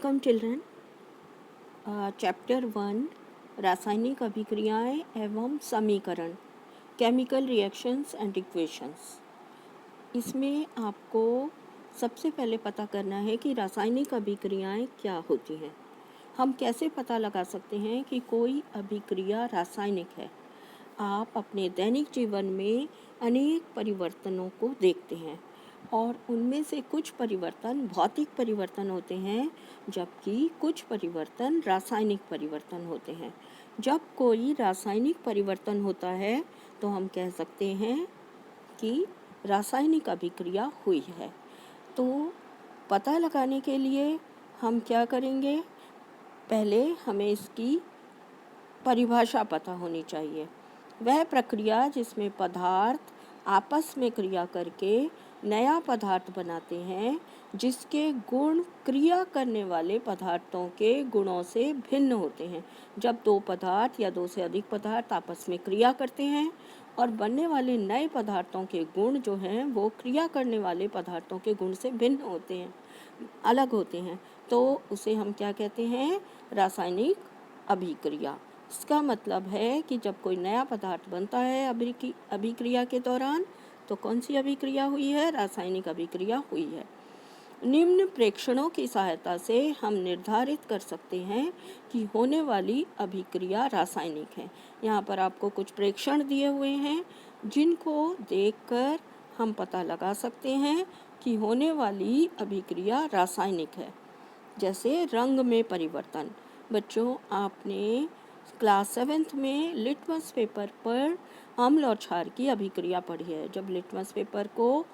Welcome children. Chapter 1 रासायनिक अभिक्रियाएं एवं समीकरण, केमिकल रिएक्शंस एंड इक्वेशंस। इसमें आपको सबसे पहले पता करना है कि रासायनिक अभिक्रियाएं क्या होती हैं। हम कैसे पता लगा सकते हैं कि कोई अभिक्रिया रासायनिक है। आप अपने दैनिक जीवन में अनेक परिवर्तनों को देखते हैं और उनमें से कुछ परिवर्तन भौतिक परिवर्तन होते हैं, जबकि कुछ परिवर्तन रासायनिक परिवर्तन होते हैं। जब कोई रासायनिक परिवर्तन होता है तो हम कह सकते हैं कि रासायनिक अभिक्रिया हुई है। तो पता लगाने के लिए हम क्या करेंगे, पहले हमें इसकी परिभाषा पता होनी चाहिए। वह प्रक्रिया जिसमें पदार्थ आपस में क्रिया करके नया पदार्थ बनाते हैं, जिसके गुण क्रिया करने वाले पदार्थों के गुणों से भिन्न होते हैं। जब दो पदार्थ या दो से अधिक पदार्थ आपस में क्रिया करते हैं और बनने वाले नए पदार्थों के गुण जो हैं वो क्रिया करने वाले पदार्थों के गुण से भिन्न होते हैं, अलग होते हैं, तो उसे हम क्या कहते हैं, रासायनिक अभिक्रिया। इसका मतलब है कि जब कोई नया पदार्थ बनता है अभिक्रिया के दौरान, तो कौन सी अभिक्रिया हुई है, रासायनिक अभिक्रिया हुई है। निम्न प्रेक्षणों की सहायता से हम निर्धारित कर सकते हैं कि होने वाली अभिक्रिया रासायनिक है। यहाँ पर आपको कुछ प्रेक्षण दिए हुए हैं जिनको देखकर हम पता लगा सकते हैं कि होने वाली अभिक्रिया रासायनिक है। जैसे रंग में परिवर्तन। बच्चों, आपने क्लास 7th में लिटमस पेपर पर अम्ल और क्षार की अभिक्रिया पढ़ी है। जब लिटमस पेपर को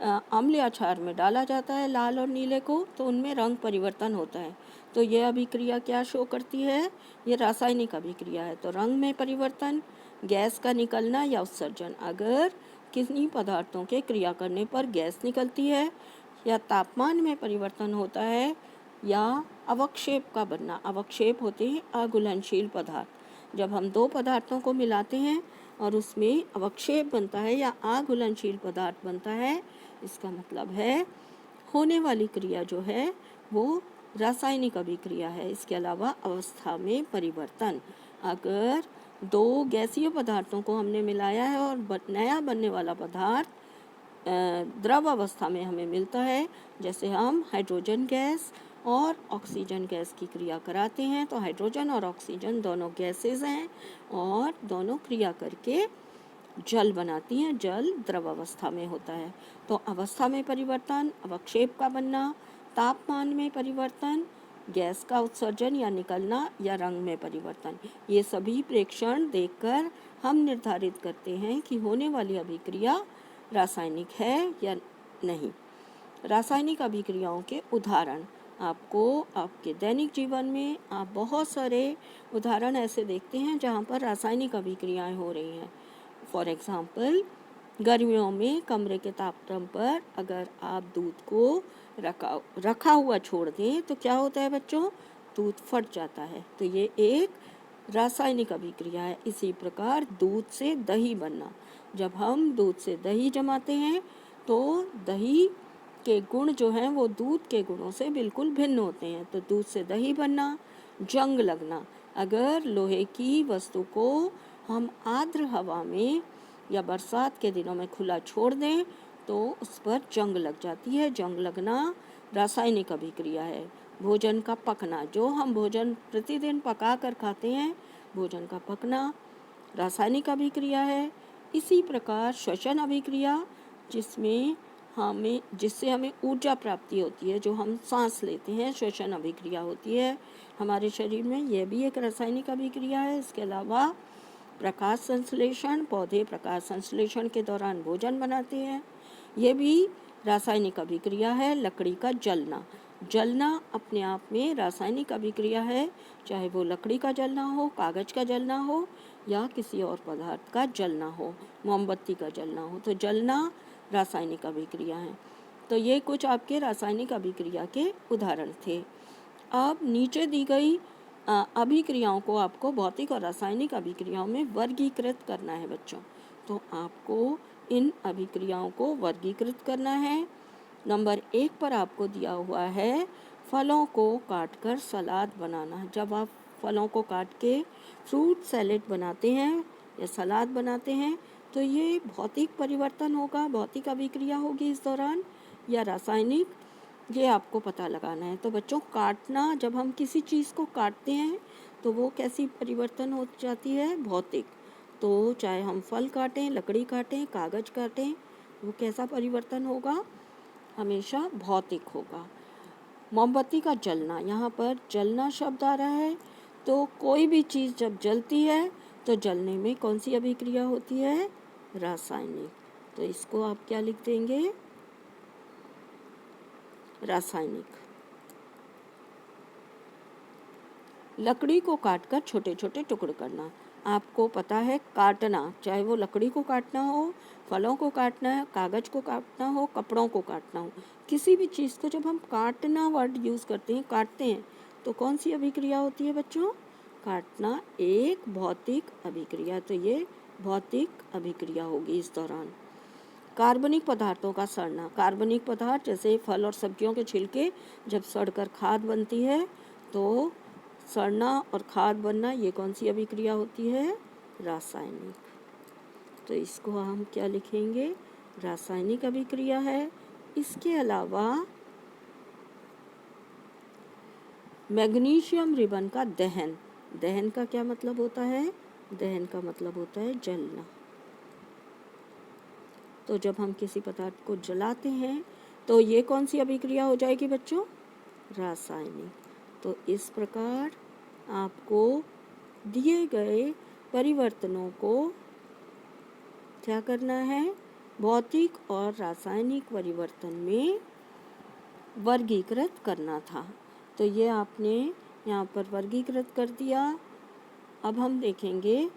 अम्ल या क्षार में डाला जाता है, लाल और नीले को, तो उनमें रंग परिवर्तन होता है। तो यह अभिक्रिया क्या शो करती है, ये रासायनिक अभिक्रिया है। तो रंग में परिवर्तन, गैस का निकलना या उत्सर्जन। अगर किन्हीं पदार्थों के क्रिया करने पर गैस निकलती है, या तापमान में परिवर्तन होता है, या अवक्षेप का बनना। अवक्षेप होते हैं अघुलनशील पदार्थ। जब हम दो पदार्थों को मिलाते हैं और उसमें अवक्षेप बनता है या अघुलनशील पदार्थ बनता है, इसका मतलब है होने वाली क्रिया जो है वो रासायनिक अभिक्रिया है। इसके अलावा अवस्था में परिवर्तन। अगर दो गैसीय पदार्थों को हमने मिलाया है और नया बनने वाला पदार्थ द्रव अवस्था में हमें मिलता है, जैसे हम हाइड्रोजन गैस और ऑक्सीजन गैस की क्रिया कराते हैं, तो हाइड्रोजन और ऑक्सीजन दोनों गैसेस हैं और दोनों क्रिया करके जल बनाती हैं। जल द्रव अवस्था में होता है। तो अवस्था में परिवर्तन, अवक्षेप का बनना, तापमान में परिवर्तन, गैस का उत्सर्जन या निकलना, या रंग में परिवर्तन, ये सभी प्रेक्षण देखकर हम निर्धारित करते हैं कि होने वाली अभिक्रिया रासायनिक है या नहीं। रासायनिक अभिक्रियाओं के उदाहरण। आपको आपके दैनिक जीवन में आप बहुत सारे उदाहरण ऐसे देखते हैं जहाँ पर रासायनिक अभिक्रियाएं हो रही हैं। फॉर एग्जाम्पल, गर्मियों में कमरे के तापक्रम पर अगर आप दूध को रखा हुआ छोड़ दें तो क्या होता है बच्चों, दूध फट जाता है। तो ये एक रासायनिक अभिक्रिया है। इसी प्रकार दूध से दही बनना। जब हम दूध से दही जमाते हैं तो दही के गुण जो हैं वो दूध के गुणों से बिल्कुल भिन्न होते हैं। तो दूध से दही बनना। जंग लगना। अगर लोहे की वस्तु को हम आर्द्र हवा में या बरसात के दिनों में खुला छोड़ दें तो उस पर जंग लग जाती है। जंग लगना रासायनिक अभिक्रिया है। भोजन का पकना। जो हम भोजन प्रतिदिन पका कर खाते हैं, भोजन का पकना रासायनिक अभिक्रिया है। इसी प्रकार श्वसन अभिक्रिया, जिससे हमें ऊर्जा प्राप्ति होती है, जो हम सांस लेते हैं, श्वसन अभिक्रिया होती है हमारे शरीर में, यह भी एक रासायनिक अभिक्रिया है। इसके अलावा प्रकाश संश्लेषण, पौधे प्रकाश संश्लेषण के दौरान भोजन बनाते हैं, यह भी रासायनिक अभिक्रिया है। लकड़ी का जलना। जलना अपने आप में रासायनिक अभिक्रिया है, चाहे वो लकड़ी का जलना हो, कागज का जलना हो, या किसी और पदार्थ का जलना हो, मोमबत्ती का जलना हो, तो जलना रासायनिक अभिक्रिया है। तो ये कुछ आपके रासायनिक अभिक्रिया के उदाहरण थे। अब नीचे दी गई अभिक्रियाओं को आपको भौतिक और रासायनिक अभिक्रियाओं में वर्गीकृत करना है बच्चों। तो आपको इन अभिक्रियाओं को वर्गीकृत करना है। नंबर 1 पर आपको दिया हुआ है फलों को काटकर सलाद बनाना। जब आप फलों को काट के फ्रूट सैलेड बनाते हैं या सलाद बनाते हैं तो ये भौतिक परिवर्तन होगा, भौतिक अभिक्रिया होगी इस दौरान या रासायनिक, ये आपको पता लगाना है। तो बच्चों, काटना, जब हम किसी चीज़ को काटते हैं तो वो कैसी परिवर्तन हो जाती है? भौतिक। तो चाहे हम फल काटें, लकड़ी काटें, कागज काटें, वो कैसा परिवर्तन होगा? हमेशा भौतिक होगा। मोमबत्ती का जलना, यहाँ पर जलना शब्द आ रहा है। तो कोई भी चीज़ जब जलती है तो जलने में कौन सी अभिक्रिया होती है? रासायनिक। तो इसको आप क्या लिख देंगे? रासायनिक। लकड़ी को काटकर छोटे छोटे टुकड़े करना। आपको पता है काटना, चाहे वो लकड़ी को काटना हो, फलों को काटना है, कागज को काटना हो, कपड़ों को काटना हो, किसी भी चीज़ को जब हम काटना वर्ड यूज़ करते हैं, काटते हैं, तो कौन सी अभिक्रिया होती है बच्चों? काटना एक भौतिक अभिक्रिया। तो ये भौतिक अभिक्रिया होगी इस दौरान। कार्बनिक पदार्थों का सड़ना। कार्बनिक पदार्थ जैसे फल और सब्जियों के छिलके जब सड़कर खाद बनती है तो सड़ना और खाद बनना, ये कौन सी अभिक्रिया होती है? रासायनिक। तो इसको हम क्या लिखेंगे? रासायनिक अभिक्रिया है। इसके अलावा मैग्नीशियम रिबन का दहन। दहन का क्या मतलब होता है? दहन का मतलब होता है जलना। तो जब हम किसी पदार्थ को जलाते हैं तो ये कौन सी अभिक्रिया हो जाएगी बच्चों? रासायनिक। तो इस प्रकार आपको दिए गए परिवर्तनों को क्या करना है? भौतिक और रासायनिक परिवर्तन में वर्गीकृत करना था। तो ये आपने यहाँ पर वर्गीकृत कर दिया। अब हम देखेंगे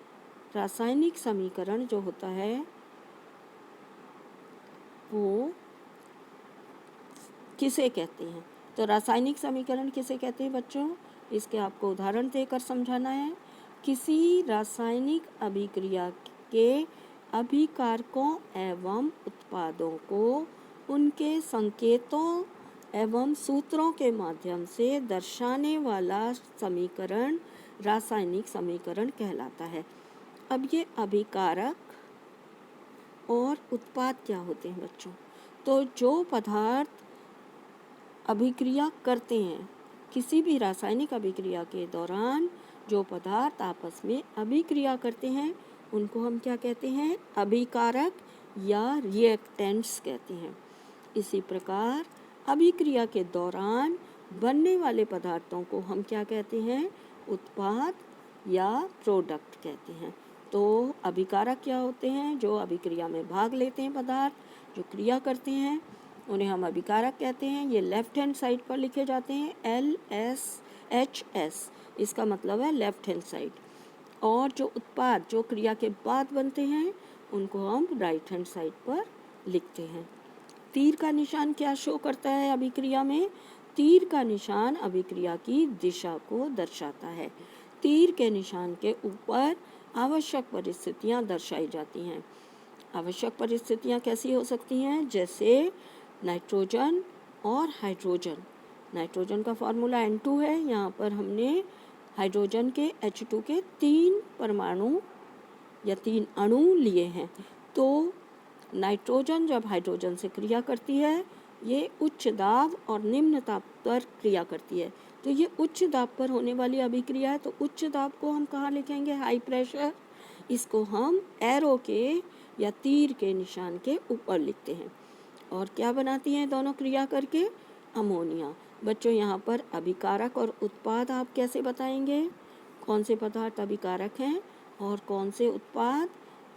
रासायनिक समीकरण जो होता है वो किसे कहते हैं। तो रासायनिक समीकरण किसे कहते हैं बच्चों? इसके आपको उदाहरण देकर समझाना है। किसी रासायनिक अभिक्रिया के अभिकारकों एवं उत्पादों को उनके संकेतों एवं सूत्रों के माध्यम से दर्शाने वाला समीकरण रासायनिक समीकरण कहलाता है। अब ये अभिकारक और उत्पाद क्या होते हैं बच्चों? तो जो पदार्थ अभिक्रिया करते हैं, किसी भी रासायनिक अभिक्रिया के दौरान जो पदार्थ आपस में अभिक्रिया करते हैं उनको हम क्या कहते हैं? अभिकारक या रिएक्टेंट्स कहते हैं। इसी प्रकार अभिक्रिया के दौरान बनने वाले पदार्थों को हम क्या कहते हैं? उत्पाद या प्रोडक्ट कहते हैं। तो अभिकारक क्या होते हैं? जो अभिक्रिया में भाग लेते हैं पदार्थ, जो क्रिया करते हैं, उन्हें हम अभिकारक कहते हैं। ये लेफ्ट हैंड साइड पर लिखे जाते हैं, LSHS, इसका मतलब है लेफ्ट हैंड साइड। और जो उत्पाद जो क्रिया के बाद बनते हैं उनको हम राइट हैंड साइड पर लिखते हैं। तीर का निशान क्या शो करता है अभिक्रिया में? तीर का निशान अभिक्रिया की दिशा को दर्शाता है। तीर के निशान के ऊपर आवश्यक परिस्थितियां दर्शाई जाती हैं। आवश्यक परिस्थितियां कैसी हो सकती हैं? जैसे नाइट्रोजन और हाइड्रोजन। नाइट्रोजन का फॉर्मूला N2 है। यहाँ पर हमने हाइड्रोजन के H2 के 3 परमाणु या 3 अणु लिए हैं। तो नाइट्रोजन जब हाइड्रोजन से क्रिया करती है, ये उच्च दाब और निम्न ताप पर क्रिया करती है। तो ये उच्च दाब पर होने वाली अभिक्रिया है। तो उच्च दाब को हम कहाँ लिखेंगे? High pressure. इसको हम एरो के या तीर के निशान के ऊपर लिखते हैं। और क्या बनाती हैं दोनों क्रिया करके? अमोनिया। बच्चों, यहाँ पर अभिकारक और उत्पाद आप कैसे बताएंगे? कौन से पदार्थ अभिकारक हैं और कौन से उत्पाद?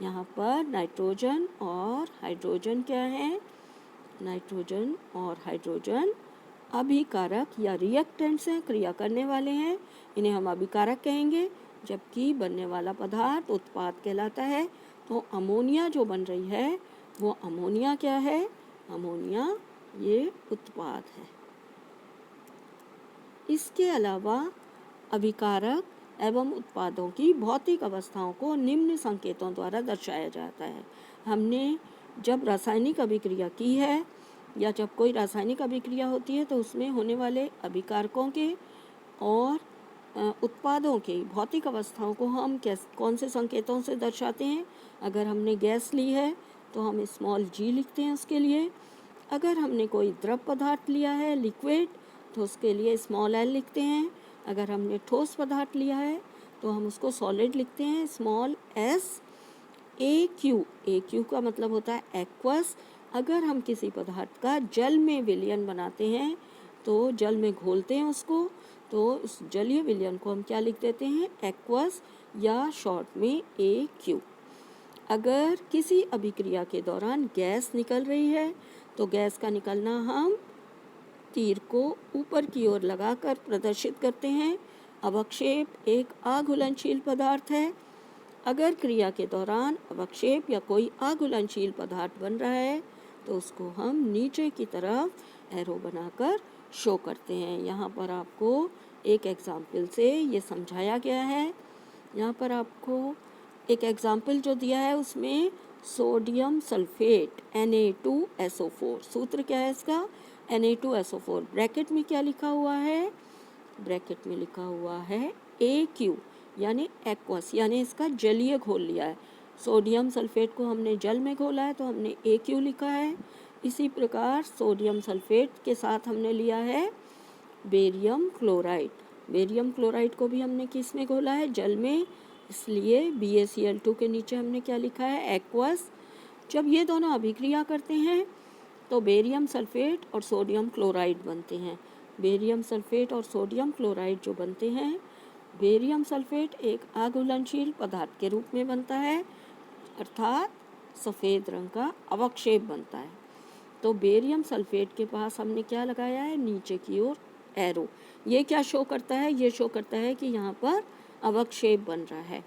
यहाँ पर नाइट्रोजन और हाइड्रोजन क्या है? नाइट्रोजन और हाइड्रोजन अभिकारक या रिएक्टेंट्स हैं, क्रिया करने वाले हैं। इन्हें हम अभिकारक कहेंगे, जबकि बनने वाला पदार्थ उत्पाद कहलाता है। तो अमोनिया जो बन रही है वो अमोनिया क्या है? अमोनिया ये उत्पाद है। इसके अलावा अभिकारक एवं उत्पादों की भौतिक अवस्थाओं को निम्न संकेतों द्वारा दर्शाया जाता है। हमने जब रासायनिक अभिक्रिया की है या जब कोई रासायनिक अभिक्रिया होती है तो उसमें होने वाले अभिकारकों के और उत्पादों की भौतिक अवस्थाओं को हम कौन से संकेतों से दर्शाते हैं। अगर हमने गैस ली है तो हम स्मॉल g लिखते हैं उसके लिए। अगर हमने कोई द्रव पदार्थ लिया है लिक्विड तो उसके लिए स्मॉल l लिखते हैं। अगर हमने ठोस पदार्थ लिया है तो हम उसको सॉलिड लिखते हैं स्मॉल s। AQ का मतलब होता है एक्वस। अगर हम किसी पदार्थ का जल में विलयन बनाते हैं तो जल में घोलते हैं उसको, तो उस जलीय विलयन को हम क्या लिख देते हैं एक्वस या शॉर्ट में AQ। अगर किसी अभिक्रिया के दौरान गैस निकल रही है तो गैस का निकलना हम तीर को ऊपर की ओर लगाकर प्रदर्शित करते हैं। अवक्षेप एक अघुलनशील पदार्थ है। अगर क्रिया के दौरान अवक्षेप या कोई अघुलनशील पदार्थ बन रहा है तो उसको हम नीचे की तरफ एरो बनाकर शो करते हैं। यहाँ पर आपको एक एग्जाम्पल से ये समझाया गया है। यहाँ पर आपको एक एग्जाम्पल जो दिया है उसमें सोडियम सल्फेट Na2SO4, सूत्र क्या है इसका Na2SO4। ब्रैकेट में क्या लिखा हुआ है, ब्रैकेट में लिखा हुआ है AQ यानी एक्वस, यानी इसका जलीय घोल लिया है। सोडियम सल्फेट को हमने जल में घोला है तो हमने AQ लिखा है। इसी प्रकार सोडियम सल्फेट के साथ हमने लिया है बेरियम क्लोराइड। बेरियम क्लोराइड को भी हमने किस में घोला है, जल में, इसलिए BaCl2 के नीचे हमने क्या लिखा है एक्वस। जब ये दोनों अभिक्रिया करते हैं तो बेरियम सल्फेट और सोडियम क्लोराइड बनते हैं। बेरियम सल्फेट और सोडियम क्लोराइड जो बनते हैं, बेरियम सल्फेट एक अघुलनशील पदार्थ के रूप में बनता है अर्थात सफ़ेद रंग का अवक्षेप बनता है। तो बेरियम सल्फेट के पास हमने क्या लगाया है, नीचे की ओर एरो। ये क्या शो करता है, ये शो करता है कि यहाँ पर अवक्षेप बन रहा है।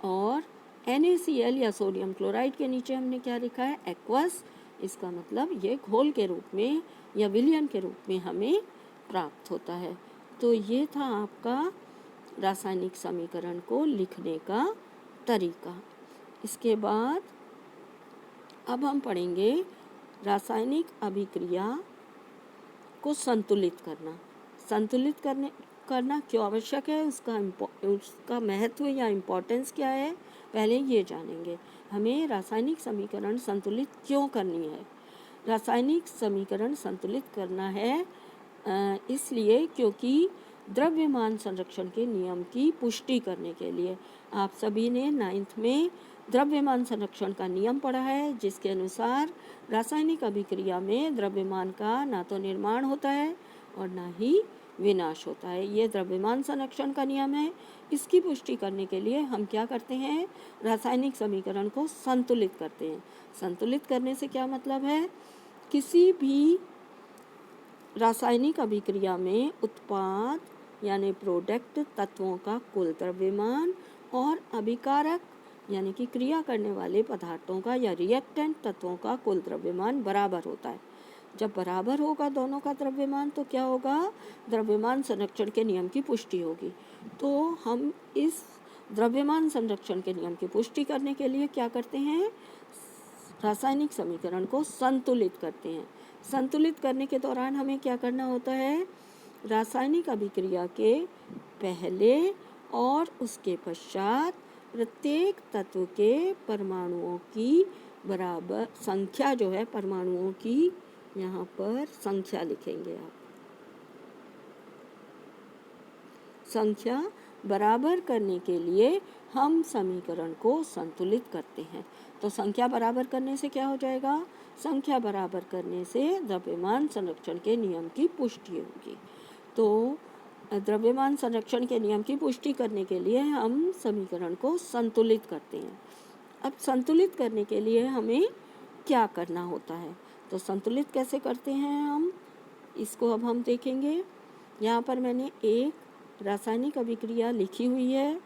और NaCl या सोडियम क्लोराइड के नीचे हमने क्या लिखा है एक्वस। इसका मतलब ये घोल के रूप में या विलयन के रूप में हमें प्राप्त होता है। तो ये था आपका रासायनिक समीकरण को लिखने का तरीका। इसके बाद अब हम पढ़ेंगे रासायनिक अभिक्रिया को संतुलित करना। संतुलित करना क्यों आवश्यक है, उसका महत्व या इम्पोर्टेंस क्या है, पहले ये जानेंगे। हमें रासायनिक समीकरण संतुलित क्यों करनी है। रासायनिक समीकरण संतुलित करना है इसलिए क्योंकि द्रव्यमान संरक्षण के नियम की पुष्टि करने के लिए। आप सभी ने 9th में द्रव्यमान संरक्षण का नियम पढ़ा है, जिसके अनुसार रासायनिक अभिक्रिया में द्रव्यमान का ना तो निर्माण होता है और ना ही विनाश होता है। ये द्रव्यमान संरक्षण का नियम है। इसकी पुष्टि करने के लिए हम क्या करते हैं, रासायनिक समीकरण को संतुलित करते हैं। संतुलित करने से क्या मतलब है, किसी भी रासायनिक अभिक्रिया में उत्पाद यानी प्रोडक्ट तत्वों का कुल द्रव्यमान और अभिकारक यानी कि क्रिया करने वाले पदार्थों का या रिएक्टेंट तत्वों का कुल द्रव्यमान बराबर होता है। जब बराबर होगा दोनों का द्रव्यमान तो क्या होगा, द्रव्यमान संरक्षण के नियम की पुष्टि होगी। तो हम इस द्रव्यमान संरक्षण के नियम की पुष्टि करने के लिए क्या करते हैं, रासायनिक समीकरण को संतुलित करते हैं। संतुलित करने के दौरान हमें क्या करना होता है, रासायनिक अभिक्रिया के पहले और उसके पश्चात प्रत्येक तत्व के परमाणुओं की बराबर संख्या जो है, परमाणुओं की यहाँ पर संख्या लिखेंगे आप, संख्या बराबर करने के लिए हम समीकरण को संतुलित करते हैं। तो संख्या बराबर करने से क्या हो जाएगा, संख्या बराबर करने से द्रव्यमान संरक्षण के नियम की पुष्टि होगी। तो द्रव्यमान संरक्षण के नियम की पुष्टि करने के लिए हम समीकरण को संतुलित करते हैं। अब संतुलित करने के लिए हमें क्या करना होता है, तो संतुलित कैसे करते हैं हम, इसको अब हम देखेंगे। यहाँ पर मैंने एक रासायनिक अभिक्रिया लिखी हुई है,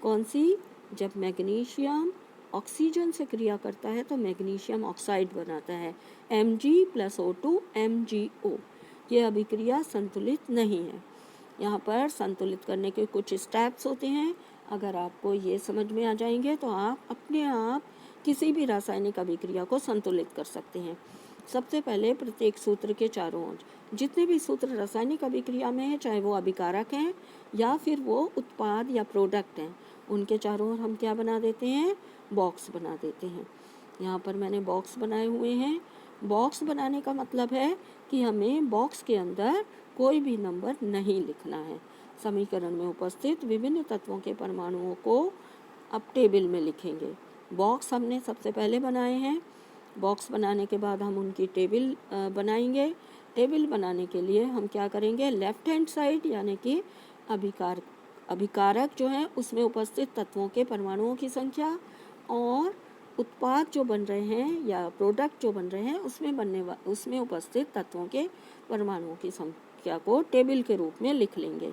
कौन सी, जब मैग्नीशियम ऑक्सीजन से क्रिया करता है तो मैग्नीशियम ऑक्साइड बनाता है Mg+O2 MgO। ये अभिक्रिया संतुलित नहीं है। यहाँ पर संतुलित करने के कुछ स्टेप्स होते हैं। अगर आपको ये समझ में आ जाएंगे तो आप अपने आप किसी भी रासायनिक अभिक्रिया को संतुलित कर सकते हैं। सबसे पहले प्रत्येक सूत्र के चारों ओर जितने भी सूत्र रासायनिक अभिक्रिया में हैं, चाहे वो अभिकारक हैं या फिर वो उत्पाद या प्रोडक्ट हैं, उनके चारों ओर हम क्या बना देते हैं, बॉक्स बना देते हैं। यहाँ पर मैंने बॉक्स बनाए हुए हैं। बॉक्स बनाने का मतलब है कि हमें बॉक्स के अंदर कोई भी नंबर नहीं लिखना है। समीकरण में उपस्थित विभिन्न तत्वों के परमाणुओं को अब टेबल में लिखेंगे। बॉक्स हमने सबसे पहले बनाए हैं। बॉक्स बनाने के बाद हम उनकी टेबल बनाएंगे। टेबल बनाने के लिए हम क्या करेंगे, लेफ्ट हैंड साइड यानी कि अभिकारक जो है उसमें उपस्थित तत्वों के परमाणुओं की संख्या और उत्पाद जो बन रहे हैं या प्रोडक्ट जो बन रहे हैं उसमें उपस्थित तत्वों के परमाणुओं की संख्या को टेबल के रूप में लिख लेंगे।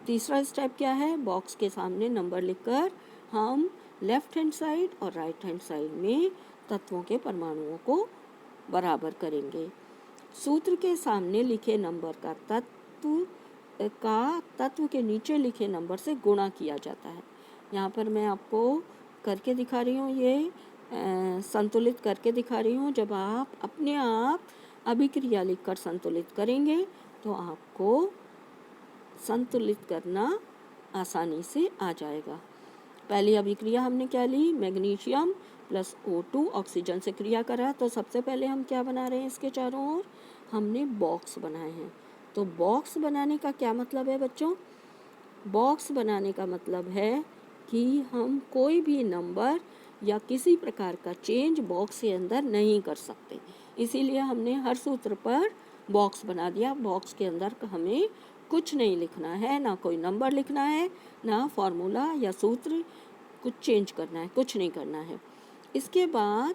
तीसरा स्टेप क्या है, बॉक्स के सामने नंबर लिखकर हम लेफ्ट हैंड साइड और राइट हैंड साइड में तत्वों के परमाणुओं को बराबर करेंगे। सूत्र के सामने लिखे नंबर का तत्व के नीचे लिखे नंबर से गुणा किया जाता है। यहाँ पर मैं आपको करके दिखा रही हूँ, ये संतुलित करके दिखा रही हूँ। जब आप अपने आप अभिक्रिया लिखकर संतुलित करेंगे तो आपको संतुलित करना आसानी से आ जाएगा। पहली अभिक्रिया हमने क्या ली, मैग्नीशियम प्लस O2 ऑक्सीजन से क्रिया करा। तो सबसे पहले हम क्या बना रहे हैं, इसके चारों ओर हमने बॉक्स बनाए हैं। तो बॉक्स बनाने का क्या मतलब है बच्चों, बॉक्स बनाने का मतलब है कि हम कोई भी नंबर या किसी प्रकार का चेंज बॉक्स के अंदर नहीं कर सकते, इसीलिए हमने हर सूत्र पर बॉक्स बना दिया। बॉक्स के अंदर हमें कुछ नहीं लिखना है, ना कोई नंबर लिखना है, ना फॉर्मूला या सूत्र कुछ चेंज करना है, कुछ नहीं करना है। इसके बाद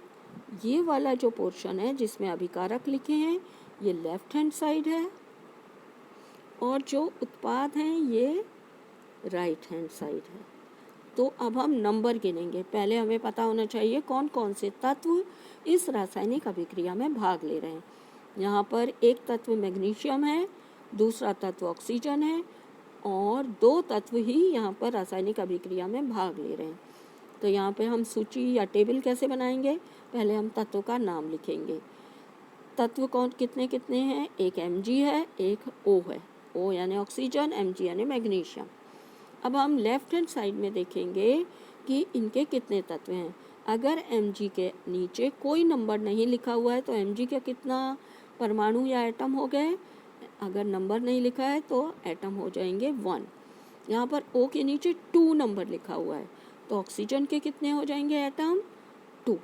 ये वाला जो पोर्शन है जिसमें अभिकारक लिखे हैं ये लेफ्ट हैंड साइड है और जो उत्पाद हैं ये राइट हैंड साइड है। तो अब हम नंबर गिनेंगे। पहले हमें पता होना चाहिए कौन कौन से तत्व इस रासायनिक अभिक्रिया में भाग ले रहे हैं। यहाँ पर एक तत्व मैग्नीशियम है, दूसरा तत्व ऑक्सीजन है और दो तत्व ही यहाँ पर रासायनिक अभिक्रिया में भाग ले रहे हैं। तो यहाँ पे हम सूची या टेबल कैसे बनाएंगे, पहले हम तत्व का नाम लिखेंगे। तत्व कौन कितने कितने हैं, एक Mg है, एक O है। O यानी ऑक्सीजन, Mg यानी मैग्नीशियम। अब हम लेफ्ट हैंड साइड में देखेंगे कि इनके कितने तत्व हैं। अगर Mg के नीचे कोई नंबर नहीं लिखा हुआ है तो Mg का कितना परमाणु या एटम हो गए, अगर नंबर नहीं लिखा है तो एटम हो जाएंगे 1। यहाँ पर O के नीचे 2 नंबर लिखा हुआ है तो ऑक्सीजन के कितने हो जाएंगे एटम, 2।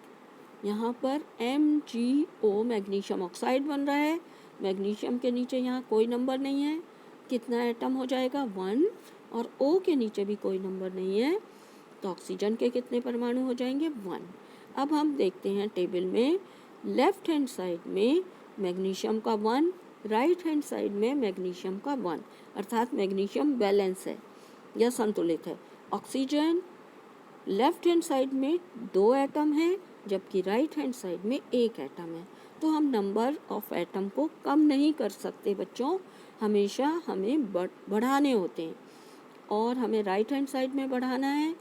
यहाँ पर MgO मैग्नीशियम ऑक्साइड बन रहा है, मैग्नीशियम के नीचे यहाँ कोई नंबर नहीं है, कितना एटम हो जाएगा 1 और O के नीचे भी कोई नंबर नहीं है तो ऑक्सीजन के कितने परमाणु हो जाएंगे 1। अब हम देखते हैं टेबल में, लेफ्ट हैंड साइड में मैग्नीशियम का 1, राइट हैंड साइड में मैग्नीशियम का 1, अर्थात मैग्नीशियम बैलेंस है या संतुलित है। ऑक्सीजन लेफ्ट हैंड साइड में 2 एटम है जबकि राइट हैंड साइड में 1 एटम है। तो हम नंबर ऑफ एटम को कम नहीं कर सकते बच्चों, हमेशा हमें बढ़ाने होते हैं और हमें राइट हैंड साइड में बढ़ाना है।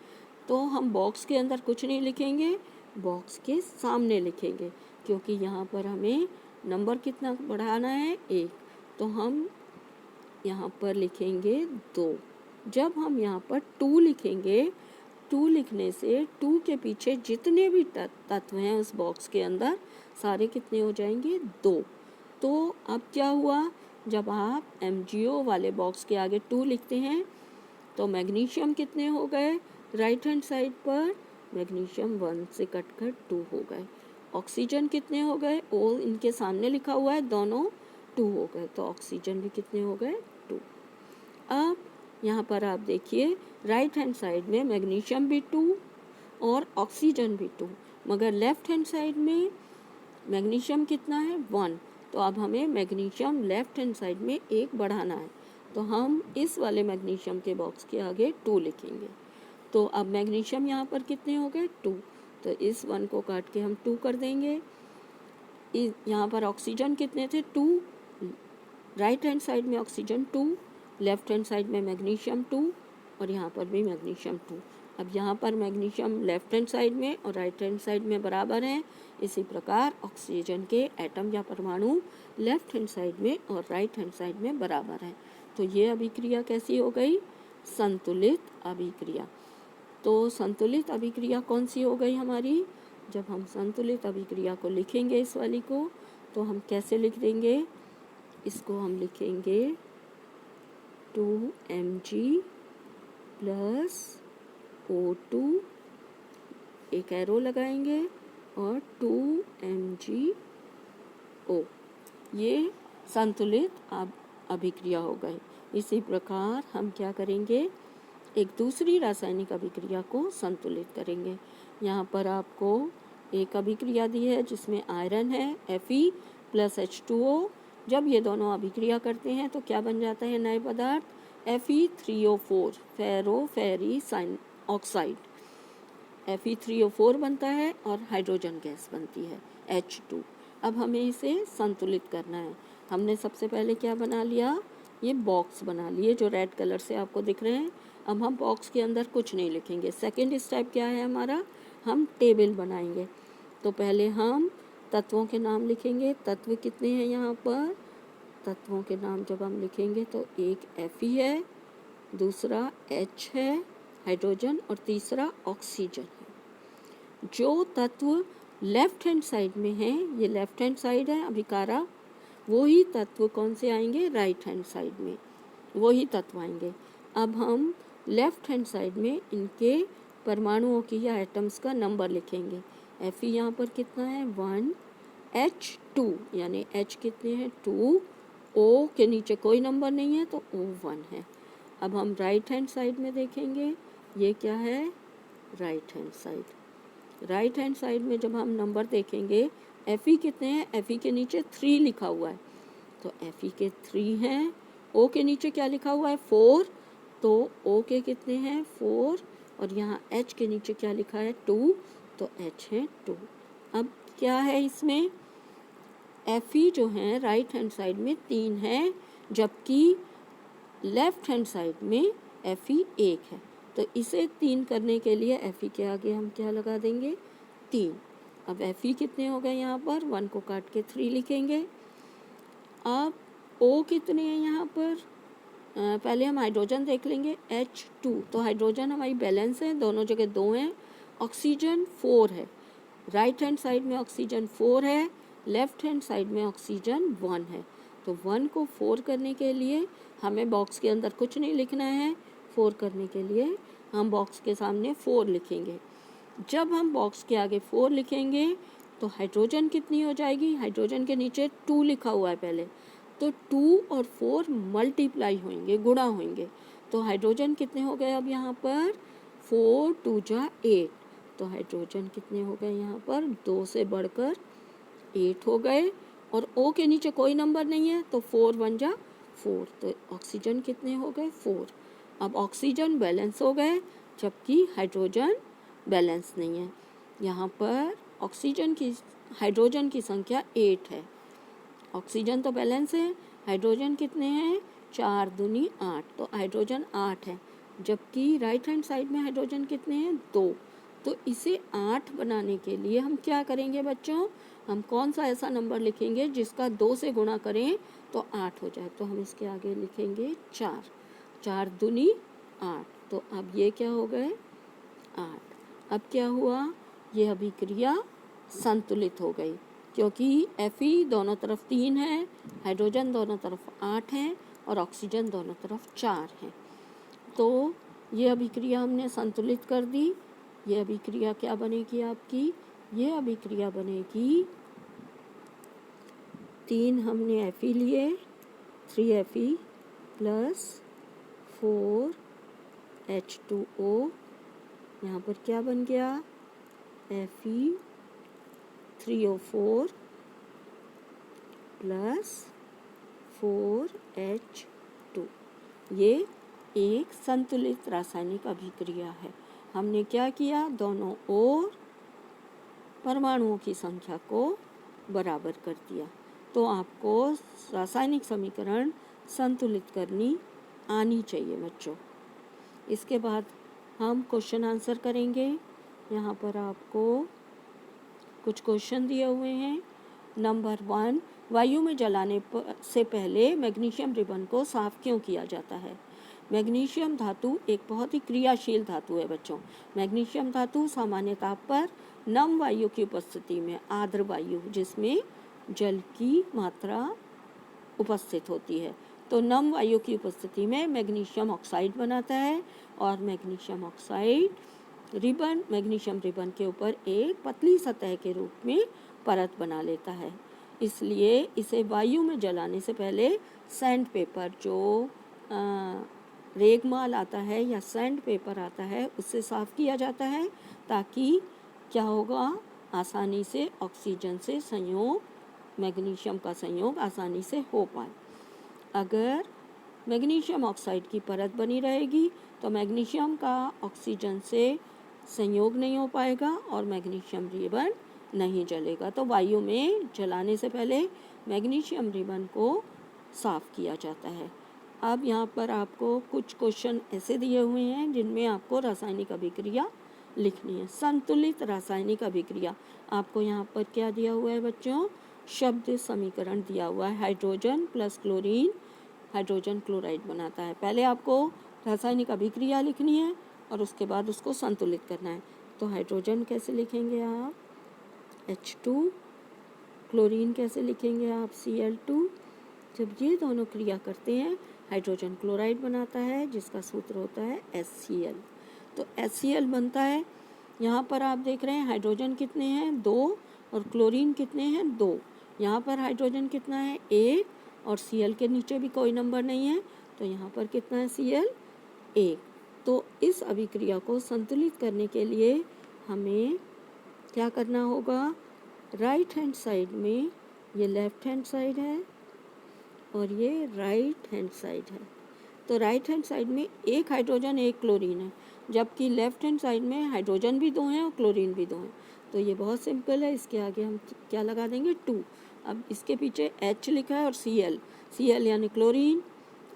तो हम बॉक्स के अंदर कुछ नहीं लिखेंगे, बॉक्स के सामने लिखेंगे क्योंकि यहाँ पर हमें नंबर कितना बढ़ाना है 1, तो हम यहाँ पर लिखेंगे 2। जब हम यहाँ पर 2 लिखेंगे, 2 लिखने से 2 के पीछे जितने भी तत्व हैं उस बॉक्स के अंदर सारे कितने हो जाएंगे 2। तो अब क्या हुआ, जब आप MgO वाले बॉक्स के आगे 2 लिखते हैं तो मैग्नीशियम कितने हो गए, राइट हैंड साइड पर मैग्नीशियम 1 से कटकर 2 हो गए। ऑक्सीजन कितने हो गए, O इनके सामने लिखा हुआ है, दोनों 2 हो गए तो ऑक्सीजन भी कितने हो गए 2। अब यहाँ पर आप देखिए राइट हैंड साइड में मैग्नीशियम भी 2 और ऑक्सीजन भी 2, मगर लेफ्ट हैंड साइड में मैग्नीशियम कितना है 1। तो अब हमें मैग्नीशियम लेफ्ट हैंड साइड में 1 बढ़ाना है तो हम इस वाले मैग्नीशियम के बॉक्स के आगे 2 लिखेंगे। तो अब मैग्नीशियम यहाँ पर कितने हो गए 2, तो इस 1 को काट के हम 2 कर देंगे। यहाँ पर ऑक्सीजन कितने थे 2, राइट हैंड साइड में ऑक्सीजन 2, लेफ्ट हैंड साइड में मैग्नीशियम 2 और यहाँ पर भी मैग्नीशियम 2। अब यहाँ पर मैग्नीशियम लेफ्ट हैंड साइड में और राइट हैंड साइड में बराबर हैं। इसी प्रकार ऑक्सीजन के एटम या परमाणु लेफ्ट हैंड साइड में और राइट हैंड साइड में बराबर हैं। तो ये अभिक्रिया कैसी हो गई? संतुलित अभिक्रिया। तो संतुलित अभिक्रिया कौन सी हो गई हमारी? जब हम संतुलित अभिक्रिया को लिखेंगे इस वाली को, तो हम कैसे लिख देंगे? इसको हम लिखेंगे 2Mg प्लस O2, एक एरो लगाएंगे, और 2MgO। ये संतुलित अभिक्रिया हो गई। इसी प्रकार हम क्या करेंगे? एक दूसरी रासायनिक अभिक्रिया को संतुलित करेंगे। यहाँ पर आपको एक अभिक्रिया दी है जिसमें आयरन है Fe प्लस H2O। जब ये दोनों अभिक्रिया करते हैं तो क्या बन जाता है नए पदार्थ? Fe3O4 फेरोफेरिसाइन oxide. Fe3O4 बनता है और हाइड्रोजन गैस बनती है H2। अब हमें इसे संतुलित करना है। हमने सबसे पहले क्या बना लिया? ये बॉक्स बना लिए जो रेड कलर से आपको दिख रहे हैं। अब हम बॉक्स के अंदर कुछ नहीं लिखेंगे। सेकंड स्टेप क्या है हमारा? हम टेबल बनाएंगे। तो पहले हम तत्वों के नाम लिखेंगे। तत्व कितने हैं यहाँ पर? तत्वों के नाम जब हम लिखेंगे तो एक Fe है, दूसरा H है हाइड्रोजन, और तीसरा ऑक्सीजन है। जो तत्व लेफ्ट हैंड साइड में है, ये लेफ्ट हैंड साइड है अभिकारक, वही तत्व कौन से आएंगे? राइट हैंड साइड में वही तत्व आएंगे। अब हम लेफ्ट हैंड साइड में इनके परमाणुओं की या एटम्स का नंबर लिखेंगे। Fe यहाँ पर कितना है? 1, H2 यानी H कितने हैं? 2, O के नीचे कोई नंबर नहीं है तो O1 है। अब हम राइट हैंड साइड में देखेंगे, ये क्या है? Right hand side. Right hand side में जब हम नंबर देखेंगे, Fe कितने हैं? Fe के नीचे 3 लिखा हुआ है तो Fe के 3 हैं। O के नीचे क्या लिखा हुआ है? 4, तो O के कितने हैं? 4, और यहाँ H के नीचे क्या लिखा है? 2, तो H है 2। अब क्या है इसमें? Fe जो है राइट हैंड साइड में 3 है, जबकि लेफ्ट हैंड साइड में Fe 1 है। तो इसे 3 करने के लिए Fe के आगे हम क्या लगा देंगे? 3। अब Fe कितने हो गए यहाँ पर? 1 को काट के 3 लिखेंगे। अब O कितने हैं यहाँ पर? पहले हम हाइड्रोजन देख लेंगे, H2। तो हाइड्रोजन हमारी बैलेंस है, दोनों जगह 2 हैं। ऑक्सीजन 4 है। राइट हैंड साइड में ऑक्सीजन 4 है, लेफ्ट हैंड साइड में ऑक्सीजन 1 है। तो 1 को 4 करने के लिए हमें बॉक्स के अंदर कुछ नहीं लिखना है। 4 करने के लिए हम बॉक्स के सामने 4 लिखेंगे। जब हम बॉक्स के आगे 4 लिखेंगे तो हाइड्रोजन कितनी हो जाएगी? हाइड्रोजन के नीचे 2 लिखा हुआ है पहले, तो 2 और 4 मल्टीप्लाई होंगे, गुणा होंगे। तो हाइड्रोजन कितने हो गए अब यहाँ पर? 4 2 जा 8। तो हाइड्रोजन कितने हो गए यहाँ पर? 2 से बढ़कर 8 हो गए। और O के नीचे कोई नंबर नहीं है तो 4 1 जा 4। तो ऑक्सीजन कितने हो गए? 4। अब ऑक्सीजन बैलेंस हो गए, जबकि हाइड्रोजन बैलेंस नहीं है। यहाँ पर हाइड्रोजन की संख्या 8 है। ऑक्सीजन तो बैलेंस है, हाइड्रोजन कितने हैं? 4 दूनी 8, तो हाइड्रोजन 8 है, जबकि राइट हैंड साइड में हाइड्रोजन कितने हैं? 2। तो इसे 8 बनाने के लिए हम क्या करेंगे बच्चों? हम कौन सा ऐसा नंबर लिखेंगे जिसका 2 से गुणा करें तो 8 हो जाए? तो हम इसके आगे लिखेंगे 4। 4 दूनी 8, तो अब ये क्या हो गए? 8। अब क्या हुआ? ये अभिक्रिया संतुलित हो गई, क्योंकि Fe दोनों तरफ 3 है, हाइड्रोजन दोनों तरफ 8 है, और ऑक्सीजन दोनों तरफ 4 है। तो ये अभिक्रिया हमने संतुलित कर दी। ये अभिक्रिया क्या बनेगी आपकी? ये अभिक्रिया बनेगी, 3 हमने Fe लिए, 3Fe प्लस 4H2O। यहाँ पर क्या बन गया? Fe3O4 plus 4H2। ये एक संतुलित रासायनिक अभिक्रिया है। हमने क्या किया? दोनों ओर परमाणुओं की संख्या को बराबर कर दिया। तो आपको रासायनिक समीकरण संतुलित करनी आनी चाहिए बच्चों। इसके बाद हम क्वेश्चन आंसर करेंगे। यहाँ पर आपको कुछ क्वेश्चन दिए हुए हैं। नंबर 1, वायु में जलाने से पहले मैग्नीशियम रिबन को साफ क्यों किया जाता है? मैग्नीशियम धातु एक बहुत ही क्रियाशील धातु है बच्चों। मैग्नीशियम धातु सामान्य ताप पर नम वायु की उपस्थिति में, आर्द्र वायु जिसमें जल की मात्रा उपस्थित होती है, तो नम वायु की उपस्थिति में मैग्नीशियम ऑक्साइड बनाता है और magnesium oxide ribbon, magnesium ribbon के ऊपर एक पतली सतह के रूप में परत बना लेता है। इसलिए इसे वायु में जलाने से पहले सैंड पेपर, जो रेगमाल आता है या सैंड पेपर आता है, उससे साफ किया जाता है ताकि क्या होगा, आसानी से ऑक्सीजन से संयोग, मैग्नीशियम का संयोग आसानी से हो पाए। अगर मैग्नीशियम ऑक्साइड की परत बनी रहेगी तो मैग्नीशियम का ऑक्सीजन से संयोग नहीं हो पाएगा और मैग्नीशियम रिबन नहीं जलेगा। तो वायु में जलाने से पहले मैग्नीशियम रिबन को साफ किया जाता है। अब यहाँ पर आपको कुछ क्वेश्चन ऐसे दिए हुए हैं जिनमें आपको रासायनिक अभिक्रिया लिखनी है। संतुलित रासायनिक अभिक्रिया, आपको यहाँ पर क्या दिया हुआ है बच्चों? शब्द समीकरण दिया हुआ है। Hydrogen plus chlorine hydrogen chloride बनाता है। पहले आपको रासायनिक अभिक्रिया लिखनी है और उसके बाद उसको संतुलित करना है। तो हाइड्रोजन कैसे लिखेंगे आप? H2। क्लोरीन कैसे लिखेंगे आप? Cl2। जब ये दोनों क्रिया करते हैं हाइड्रोजन क्लोराइड बनाता है जिसका सूत्र होता है HCl। तो HCl बनता है। यहाँ पर आप देख रहे हैं हाइड्रोजन कितने हैं? 2 और क्लोरीन कितने हैं? 2। यहाँ पर हाइड्रोजन कितना है? 1 और Cl के नीचे भी कोई नंबर नहीं है, तो यहाँ पर कितना है? Cl 1। तो इस अभिक्रिया को संतुलित करने के लिए हमें क्या करना होगा? राइट हैंड साइड में, ये लेफ्ट हैंड साइड है और ये राइट हैंड साइड है, तो राइट हैंड साइड में एक हाइड्रोजन एक क्लोरीन है, जबकि लेफ्ट हैंड साइड में हाइड्रोजन भी 2 हैं और क्लोरीन भी 2 हैं। तो ये बहुत सिंपल है, इसके आगे हम क्या लगा देंगे? 2। अब इसके पीछे H लिखा है और Cl यानी क्लोरीन,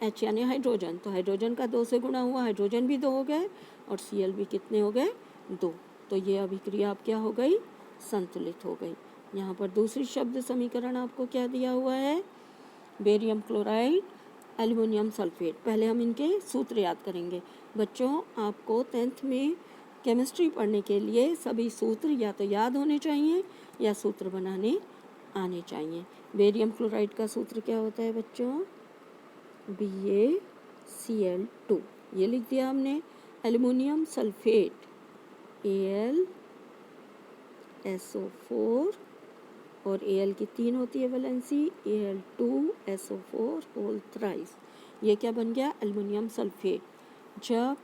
H यानी हाइड्रोजन, तो हाइड्रोजन का 2 से गुणा हुआ, हाइड्रोजन भी 2 हो गए और Cl भी कितने हो गए? 2। तो ये अभिक्रिया अब क्या हो गई? संतुलित हो गई। यहाँ पर दूसरी शब्द समीकरण आपको क्या दिया हुआ है? Barium chloride, aluminium sulphate. पहले हम इनके सूत्र याद करेंगे। बच्चों, आपको 10th में केमिस्ट्री पढ़ने के लिए सभी सूत्र या तो याद होने चाहिए या सूत्र बनाने आने चाहिए। बेरियम क्लोराइड का सूत्र क्या होता है बच्चों? BaCl2, ये लिख दिया हमने। एल्युमिनियम सल्फेट AlSO4 और Al की 3 होती है वैलेंसी, Al2SO4 होल थ्राइस। ये क्या बन गया? Aluminium sulphate. जब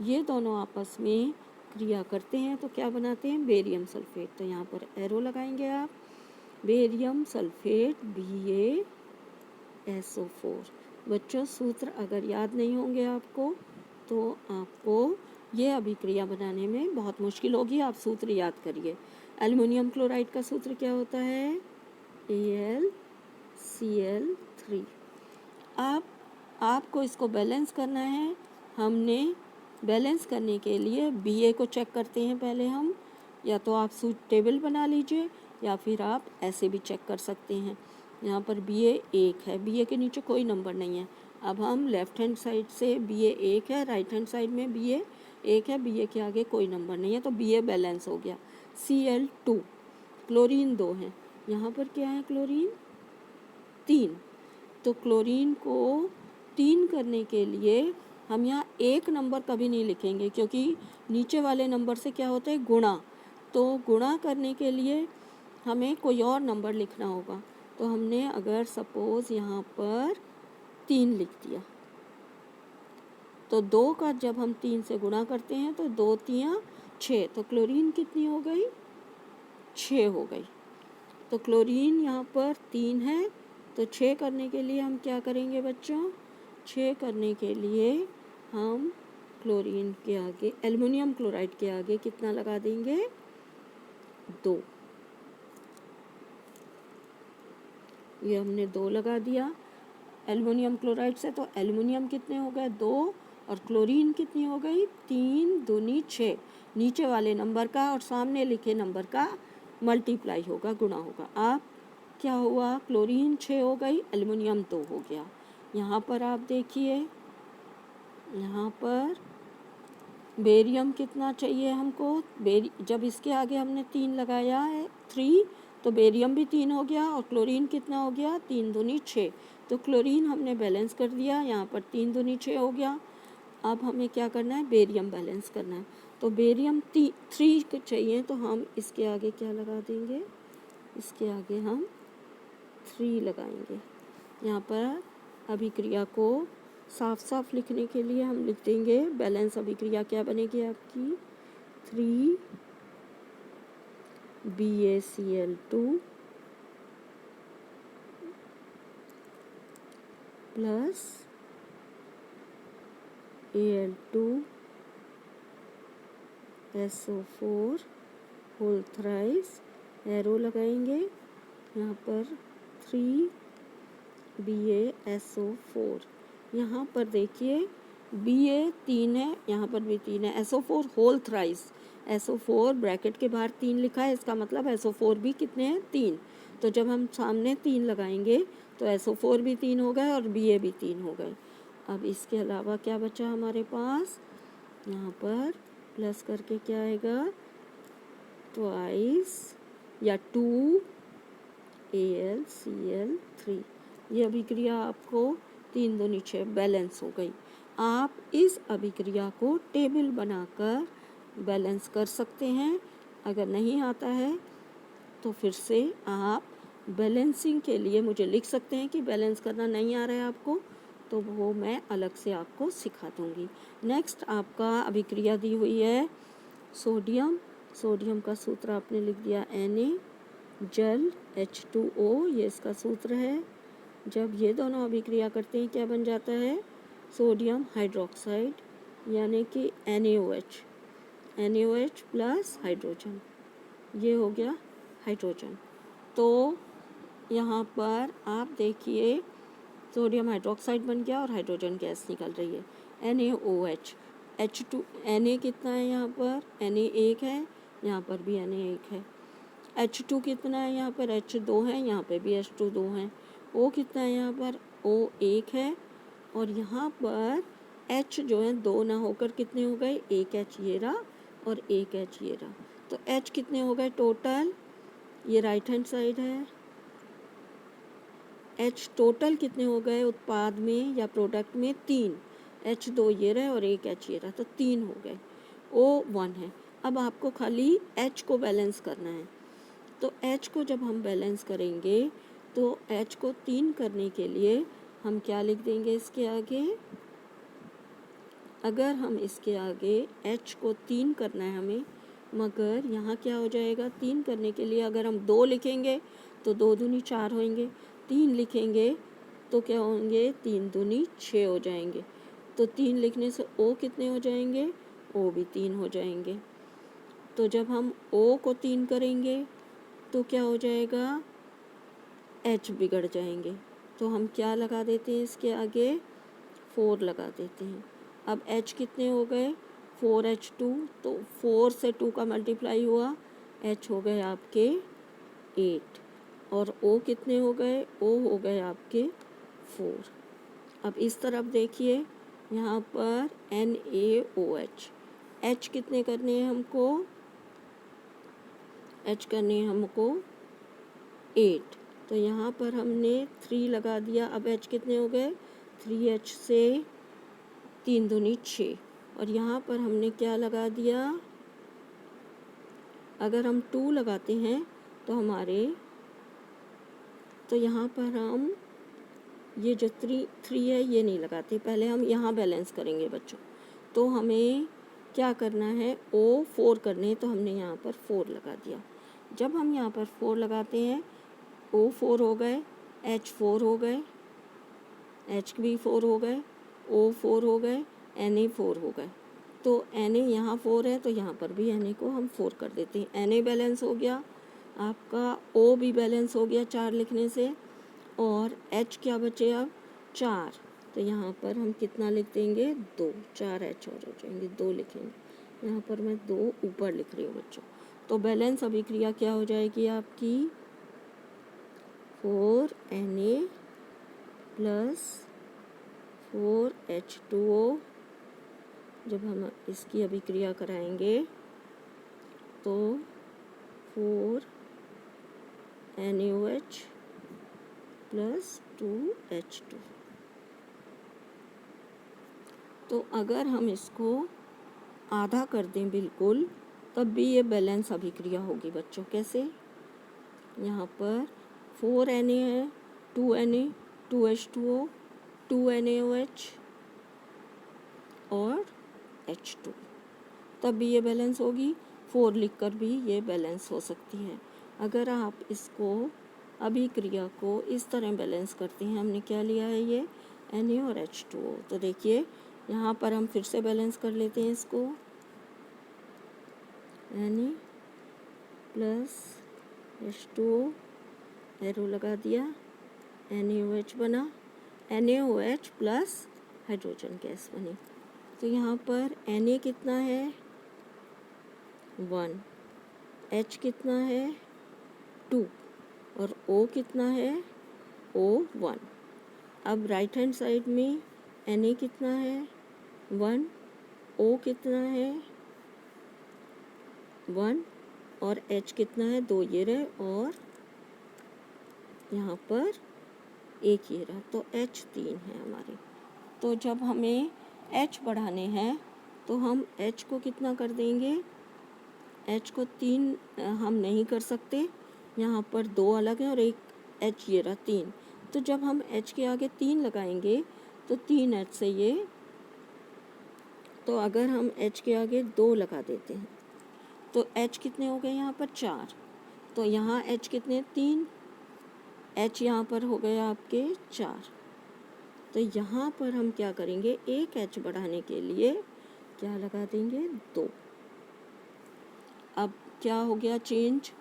ये दोनों आपस में क्रिया करते हैं तो क्या बनाते हैं? Barium sulphate. तो यहाँ पर एरो लगाएंगे आप, बेरियम सल्फेट BaSO4। बच्चों, सूत्र अगर याद नहीं होंगे आपको तो आपको ये अभिक्रिया बनाने में बहुत मुश्किल होगी। आप सूत्र याद करिए। एल्युमिनियम क्लोराइड का सूत्र क्या होता है? AlCl3। अब आपको इसको बैलेंस करना है। हमने बैलेंस करने के लिए Ba को चेक करते हैं पहले हम, या तो आप टेबल बना लीजिए या फिर आप ऐसे भी चेक कर सकते हैं। यहाँ पर Ba 1 है, Ba के नीचे कोई नंबर नहीं है। अब हम लेफ्ट हैंड साइड से Ba 1 है, राइट हैंड साइड में Ba 1 है, Ba के आगे कोई नंबर नहीं है, तो Ba बैलेंस हो गया। Cl2, क्लोरीन 2 है, यहाँ पर क्या है? क्लोरीन 3। तो क्लोरीन को 3 करने के लिए हम यहाँ एक नंबर कभी नहीं लिखेंगे, क्योंकि नीचे वाले नंबर से क्या होता है? गुणा। तो गुणा करने के लिए हमें कोई और नंबर लिखना होगा। तो हमने अगर सपोज़ यहाँ पर 3 लिख दिया, तो 2 का जब हम 3 से गुणा करते हैं तो 2 3 6, तो क्लोरीन कितनी हो गई? 6 हो गई। तो क्लोरीन यहाँ पर 3 है, तो 6 करने के लिए हम क्या करेंगे बच्चों? 6 करने के लिए हम क्लोरीन के आगे, एल्युमिनियम क्लोराइड के आगे कितना लगा देंगे? 2। ये हमने 2 लगा दिया एल्युमिनियम क्लोराइड से, तो एल्युमिनियम कितने हो गए? 2 और क्लोरीन कितनी हो गई, 3 दूनी 6, नीचे वाले नंबर का और सामने लिखे नंबर का मल्टीप्लाई होगा, गुणा होगा। अब क्या हुआ, क्लोरीन 6 हो गई, एल्युमिनियम 2 हो गया। यहाँ पर आप देखिए, यहाँ पर बेरियम कितना चाहिए हमको, जब इसके आगे हमने 3 लगाया है 3, तो बेरियम भी 3 हो गया और क्लोरीन कितना हो गया, 3 दूनी 6। तो क्लोरीन हमने बैलेंस कर दिया, यहाँ पर 3 दूनी 6 हो गया। अब हमें क्या करना है, बेरियम बैलेंस करना है। तो बेरियम 3 चाहिए, तो हम इसके आगे क्या लगा देंगे, इसके आगे हम 3 लगाएंगे। यहाँ पर अभिक्रिया को साफ साफ लिखने के लिए हम लिख देंगे, बैलेंस अभिक्रिया क्या बनेगी आपकी, 3BaCl2 plus Al2SO4 whole thrice, arrow लगाएंगे यहाँ पर 3BaSO4। यहाँ पर देखिए Ba 3 है, यहाँ पर भी 3 है, SO4 whole thrice, SO4 bracket के बाहर 3 लिखा है, इसका मतलब SO4 भी कितने हैं, 3। तो जब हम सामने 3 लगाएंगे तो SO4 भी 3 हो गए और Ba भी 3 हो गए। अब इसके अलावा क्या बचा हमारे पास, यहाँ पर प्लस करके क्या आएगा, ट्वाइस या 2AlCl3। ये अभिक्रिया आपको 3 दूनी 6 बैलेंस हो गई। आप इस अभिक्रिया को टेबल बनाकर बैलेंस कर सकते हैं। अगर नहीं आता है तो फिर से आप बैलेंसिंग के लिए मुझे लिख सकते हैं कि बैलेंस करना नहीं आ रहा है आपको, तो वो मैं अलग से आपको सिखा दूँगी। नेक्स्ट आपका अभिक्रिया दी हुई है सोडियम। सोडियम का सूत्र आपने लिख दिया Na, जल H2O, ये इसका सूत्र है। जब ये दोनों अभिक्रिया करते हैं क्या बन जाता है, सोडियम हाइड्रोक्साइड, यानी कि NaOH प्लस हाइड्रोजन, ये हो गया हाइड्रोजन। तो यहाँ पर आप देखिए सोडियम हाइड्रोक्साइड बन गया और हाइड्रोजन गैस निकल रही है, NaOH। H2 Na कितना है, यहाँ पर Na 1 है, यहाँ पर भी Na 1 है। H2 कितना है, यहाँ पर H2 है, यहाँ पे भी H2 2 है। O कितना है, यहाँ पर O 1 है और यहाँ पर H जो है 2 ना होकर कितने हो गए, 1 H ये रहा और 1 H ये रहा। तो H कितने हो गए टोटल, ये राइट हैंड साइड है, H टोटल कितने हो गए उत्पाद में या प्रोडक्ट में, 3। H 2 ये रहे और 1 H ये रहा, तो 3 हो गए। O 1 है। अब आपको खाली H को बैलेंस करना है। तो H को जब हम बैलेंस करेंगे तो H को 3 करने के लिए हम क्या लिख देंगे इसके आगे, अगर हम इसके आगे H को 3 करना है हमें, मगर यहाँ क्या हो जाएगा, 3 करने के लिए अगर हम 2 लिखेंगे तो 2 दूनी 4 होंगे, 3 लिखेंगे तो क्या होंगे, 3 दूनी 6 हो जाएंगे। तो 3 लिखने से O कितने हो जाएंगे, O भी 3 हो जाएंगे। तो जब हम O को 3 करेंगे तो क्या हो जाएगा, H बिगड़ जाएंगे। तो हम क्या लगा देते हैं इसके आगे, 4 लगा देते हैं। अब H कितने हो गए, 4H2, तो 4 से 2 का मल्टीप्लाई हुआ, H हो गए आपके 8 और O कितने हो गए, O हो गए आपके 4। अब इस तरफ देखिए, यहाँ पर NaOH, H कितने करने हैं हमको, H करने हैं हमको 8, तो यहाँ पर हमने 3 लगा दिया। अब H कितने हो गए, 3H से 3 दूनी 6 और यहाँ पर हमने क्या लगा दिया, अगर हम 2 लगाते हैं तो हमारे, तो यहाँ पर हम ये जो 3 है ये नहीं लगाते, पहले हम यहाँ बैलेंस करेंगे बच्चों। तो हमें क्या करना है, O 4 करने हैं, तो हमने यहाँ पर 4 लगा दिया। जब हम यहाँ पर 4 लगाते हैं, O 4 हो गए, H 4 हो गए, H भी 4 हो गए, O 4 हो गए, Na 4 हो गए। तो Na यहाँ 4 है तो यहाँ पर भी Na को हम 4 कर देते हैं। Na बैलेंस हो गया आपका, O भी बैलेंस हो गया 4 लिखने से, और H क्या बचे अब 4, तो यहाँ पर हम कितना लिख देंगे 2, 4 H और हो जाएंगे, 2 लिखेंगे। यहाँ पर मैं 2 ऊपर लिख रही हूँ बच्चों। तो बैलेंस अभिक्रिया क्या हो जाएगी आपकी 4Na प्लस 4H2O। जब हम इसकी अभिक्रिया कराएंगे तो 4NaOH प्लस 2H2। तो अगर हम इसको आधा कर दें बिल्कुल, तब भी ये बैलेंस अभिक्रिया होगी बच्चों। कैसे? यहाँ पर 4Na है, 2Na, 2H2O, 2NaOH और H2, तब भी ये बैलेंस होगी। 4 लिखकर भी ये बैलेंस हो सकती है। अगर आप इसको अभिक्रिया को इस तरह बैलेंस करते हैं, हमने क्या लिया है ये Na और H2O, तो देखिए यहाँ पर हम फिर से बैलेंस कर लेते हैं इसको। Na प्लस H2O, एरो लगा दिया, NaOH बना, NaOH प्लस हाइड्रोजन गैस बनी। तो यहाँ पर Na कितना है 1, H कितना है 2 और O कितना है O1। अब राइट हैंड साइड में Na कितना है 1, O कितना है 1 और H कितना है 2, ये रहे, और यहाँ पर 1 ये रहा, तो H 3 है हमारे। तो जब हमें H बढ़ाने हैं तो हम H को कितना कर देंगे, H को 3 हम नहीं कर सकते, यहाँ पर 2 अलग है और एक H ये रहा 3। तो जब हम H के आगे 3 लगाएंगे तो 3H से ये, तो अगर हम H के आगे 2 लगा देते हैं तो H कितने हो गए यहाँ पर 4। तो यहाँ H कितने 3, H यहाँ पर हो गए आपके 4। तो यहाँ पर हम क्या करेंगे, एक H बढ़ाने के लिए क्या लगा देंगे 2। अब क्या हो गया चेंज,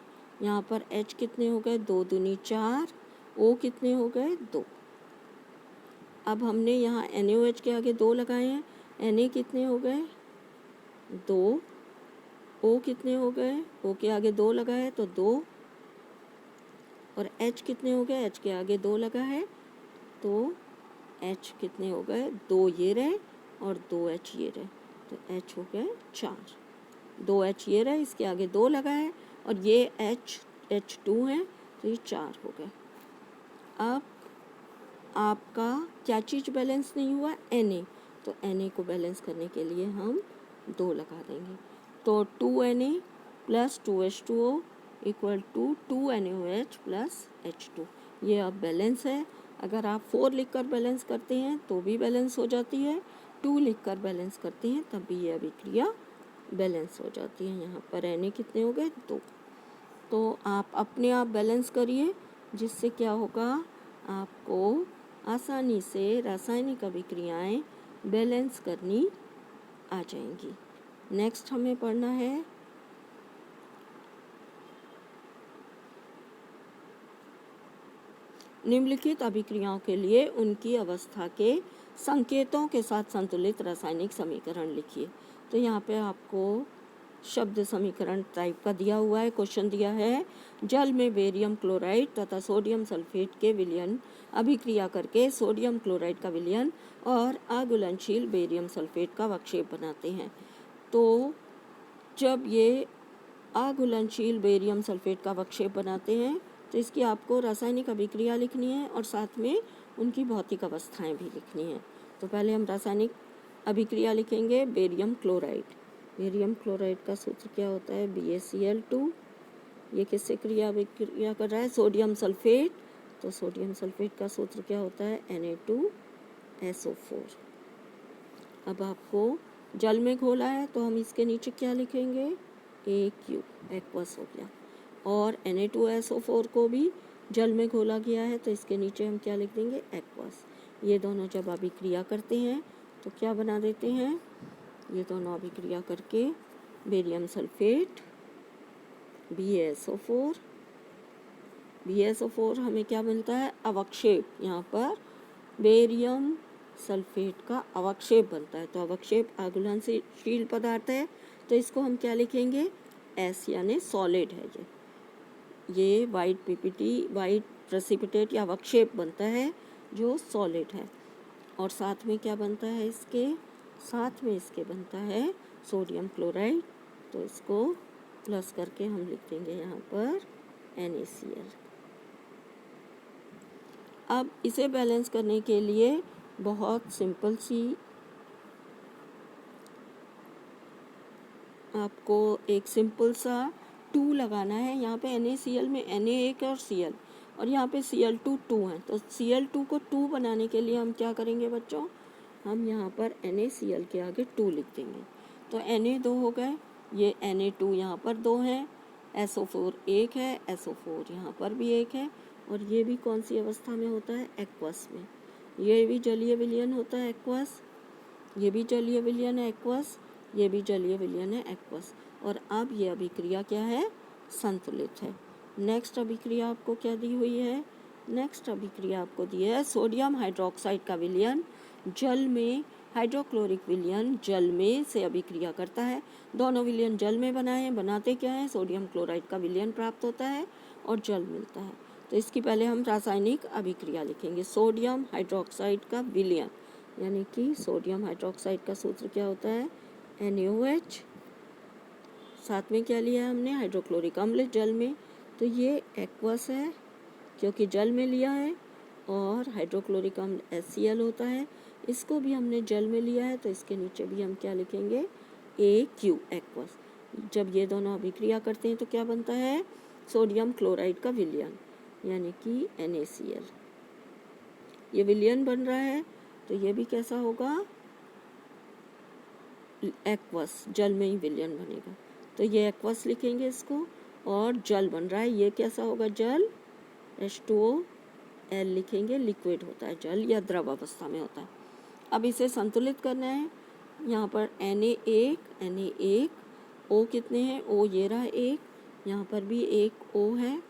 यहाँ पर H कितने हो गए 2 दूनी 4, O कितने हो गए 2। अब हमने यहाँ NaOH के आगे 2 लगाए हैं, Na कितने हो गए 2, O कितने हो गए, O के आगे 2 लगाए तो 2, और H कितने हो गए, H के आगे 2 लगा है तो H कितने हो गए 2 ये रहे और 2H ये रहे, तो H हो गए 4। 2H ये रहे, इसके आगे 2 लगा है और ये H2 है, तो ये 4 हो गए। अब आपका क्या चीज़ बैलेंस नहीं हुआ, Na, तो Na को बैलेंस करने के लिए हम 2 लगा देंगे। तो 2Na plus 2H2O equal to 2NaOH plus H2, ये अब बैलेंस है। अगर आप 4 लिखकर बैलेंस करते हैं तो भी बैलेंस हो जाती है, 2 लिखकर बैलेंस करते हैं तब भी ये अभिक्रिया बैलेंस हो जाती है। यहाँ पर Na कितने हो गए 2। तो आप अपने आप बैलेंस करिए, जिससे क्या होगा, आपको आसानी से रासायनिक अभिक्रियाएं बैलेंस करनी आ जाएंगी। नेक्स्ट हमें पढ़ना है निम्नलिखित अभिक्रियाओं के लिए उनकी अवस्था के संकेतों के साथ संतुलित रासायनिक समीकरण लिखिए। तो यहाँ पे आपको शब्द समीकरण टाइप का दिया हुआ है, क्वेश्चन दिया है, जल में बेरियम क्लोराइड तथा सोडियम सल्फेट के विलयन अभिक्रिया करके सोडियम क्लोराइड का विलयन और अघुलनशील बेरियम सल्फेट का अवक्षेप बनाते हैं। तो जब ये अघुलनशील बेरियम सल्फेट का अवक्षेप बनाते हैं तो इसकी आपको रासायनिक अभिक्रिया लिखनी है और साथ में उनकी भौतिक अवस्थाएं भी लिखनी है। तो पहले हम रासायनिक अभिक्रिया लिखेंगे बेरियम क्लोराइड। बेरियम क्लोराइड का सूत्र क्या होता है, BaCl2। ये किससे क्रिया अभिक्रिया कर रहा है, सोडियम सल्फेट, तो सोडियम सल्फेट का सूत्र क्या होता है Na2SO4। अब आपको जल में घोला है तो हम इसके नीचे क्या लिखेंगे, AQ, एक्वस हो गया, और Na2SO4 को भी जल में घोला गया है तो इसके नीचे हम क्या लिख देंगे, एक्वस। ये दोनों जब अभिक्रिया करते हैं तो क्या बना देते हैं, ये दोनों अभिक्रिया करके बेरियम सल्फेट BaSO4, BaSO4 हमें क्या मिलता है, अवक्षेप। यहाँ पर बेरियम सल्फेट का अवक्षेप बनता है। तो अवक्षेप आघूलनशील पदार्थ है, तो इसको हम क्या लिखेंगे, एस, यानी सॉलिड है। ये वाइट पीपीटी, वाइट प्रेसिपिटेट या अवक्षेप बनता है जो सॉलिड है। और साथ में क्या बनता है, इसके साथ में इसके बनता है सोडियम क्लोराइड। तो इसको प्लस करके हम लिख देंगे यहाँ पर NaCl। अब इसे बैलेंस करने के लिए बहुत सिंपल सी आपको एक सिंपल सा 2 लगाना है। यहाँ पे NaCl में Na1 और Cl, और यहाँ पे Cl2 2 है। तो Cl2 को 2 बनाने के लिए हम क्या करेंगे बच्चों, हम यहाँ पर NaCl के आगे 2 लिख देंगे। तो Na 2 हो गए, ये Na2 यहाँ पर 2 है, SO4 1 है, SO4 यहाँ पर भी 1 है। और ये भी कौन सी अवस्था में होता है, एक्वस में। ये भी जलीय विलयन होता है एक्वस, ये भी जलीय विलयन है एक्वस, ये भी जलीय विलयन है एक्वस। और अब ये अभिक्रिया क्या है, संतुलित है। नेक्स्ट अभिक्रिया आपको क्या दी हुई है, नेक्स्ट अभिक्रिया आपको दी है सोडियम हाइड्रोक्साइड का विलयन जल में, हाइड्रोक्लोरिक विलयन जल में से अभिक्रिया करता है। दोनों विलयन जल में बनाते क्या है, सोडियम क्लोराइड का विलयन प्राप्त होता है और जल मिलता है। तो इसकी पहले हम रासायनिक अभिक्रिया लिखेंगे, सोडियम हाइड्रोक्साइड का विलयन, यानी कि सोडियम हाइड्रोक्साइड का सूत्र क्या होता है, NaOH। साथ में क्या लिया है हमने, हाइड्रोक्लोरिक अम्ल जल में। तो ये एक्वस है क्योंकि जल में लिया है, और हाइड्रोक्लोरिक अम्ल HCl होता है, इसको भी हमने जल में लिया है। तो इसके नीचे भी हम क्या लिखेंगे, AQ, एक्वस। जब ये दोनों अभिक्रिया करते हैं तो क्या बनता है, सोडियम क्लोराइड का विलयन, यानी कि NaCl। ये विलयन बन रहा है तो ये भी कैसा होगा, एक्वस, जल में ही विलयन बनेगा। तो ये एक्वस लिखेंगे इसको, और जल बन रहा है, ये कैसा होगा, जल, H2O, L लिखेंगे, लिक्विड होता है जल या द्रव अवस्था में होता है। अब इसे संतुलित करना है। यहाँ पर Na1 O कितने हैं, O ये रहा 1, यहाँ पर भी एक O है।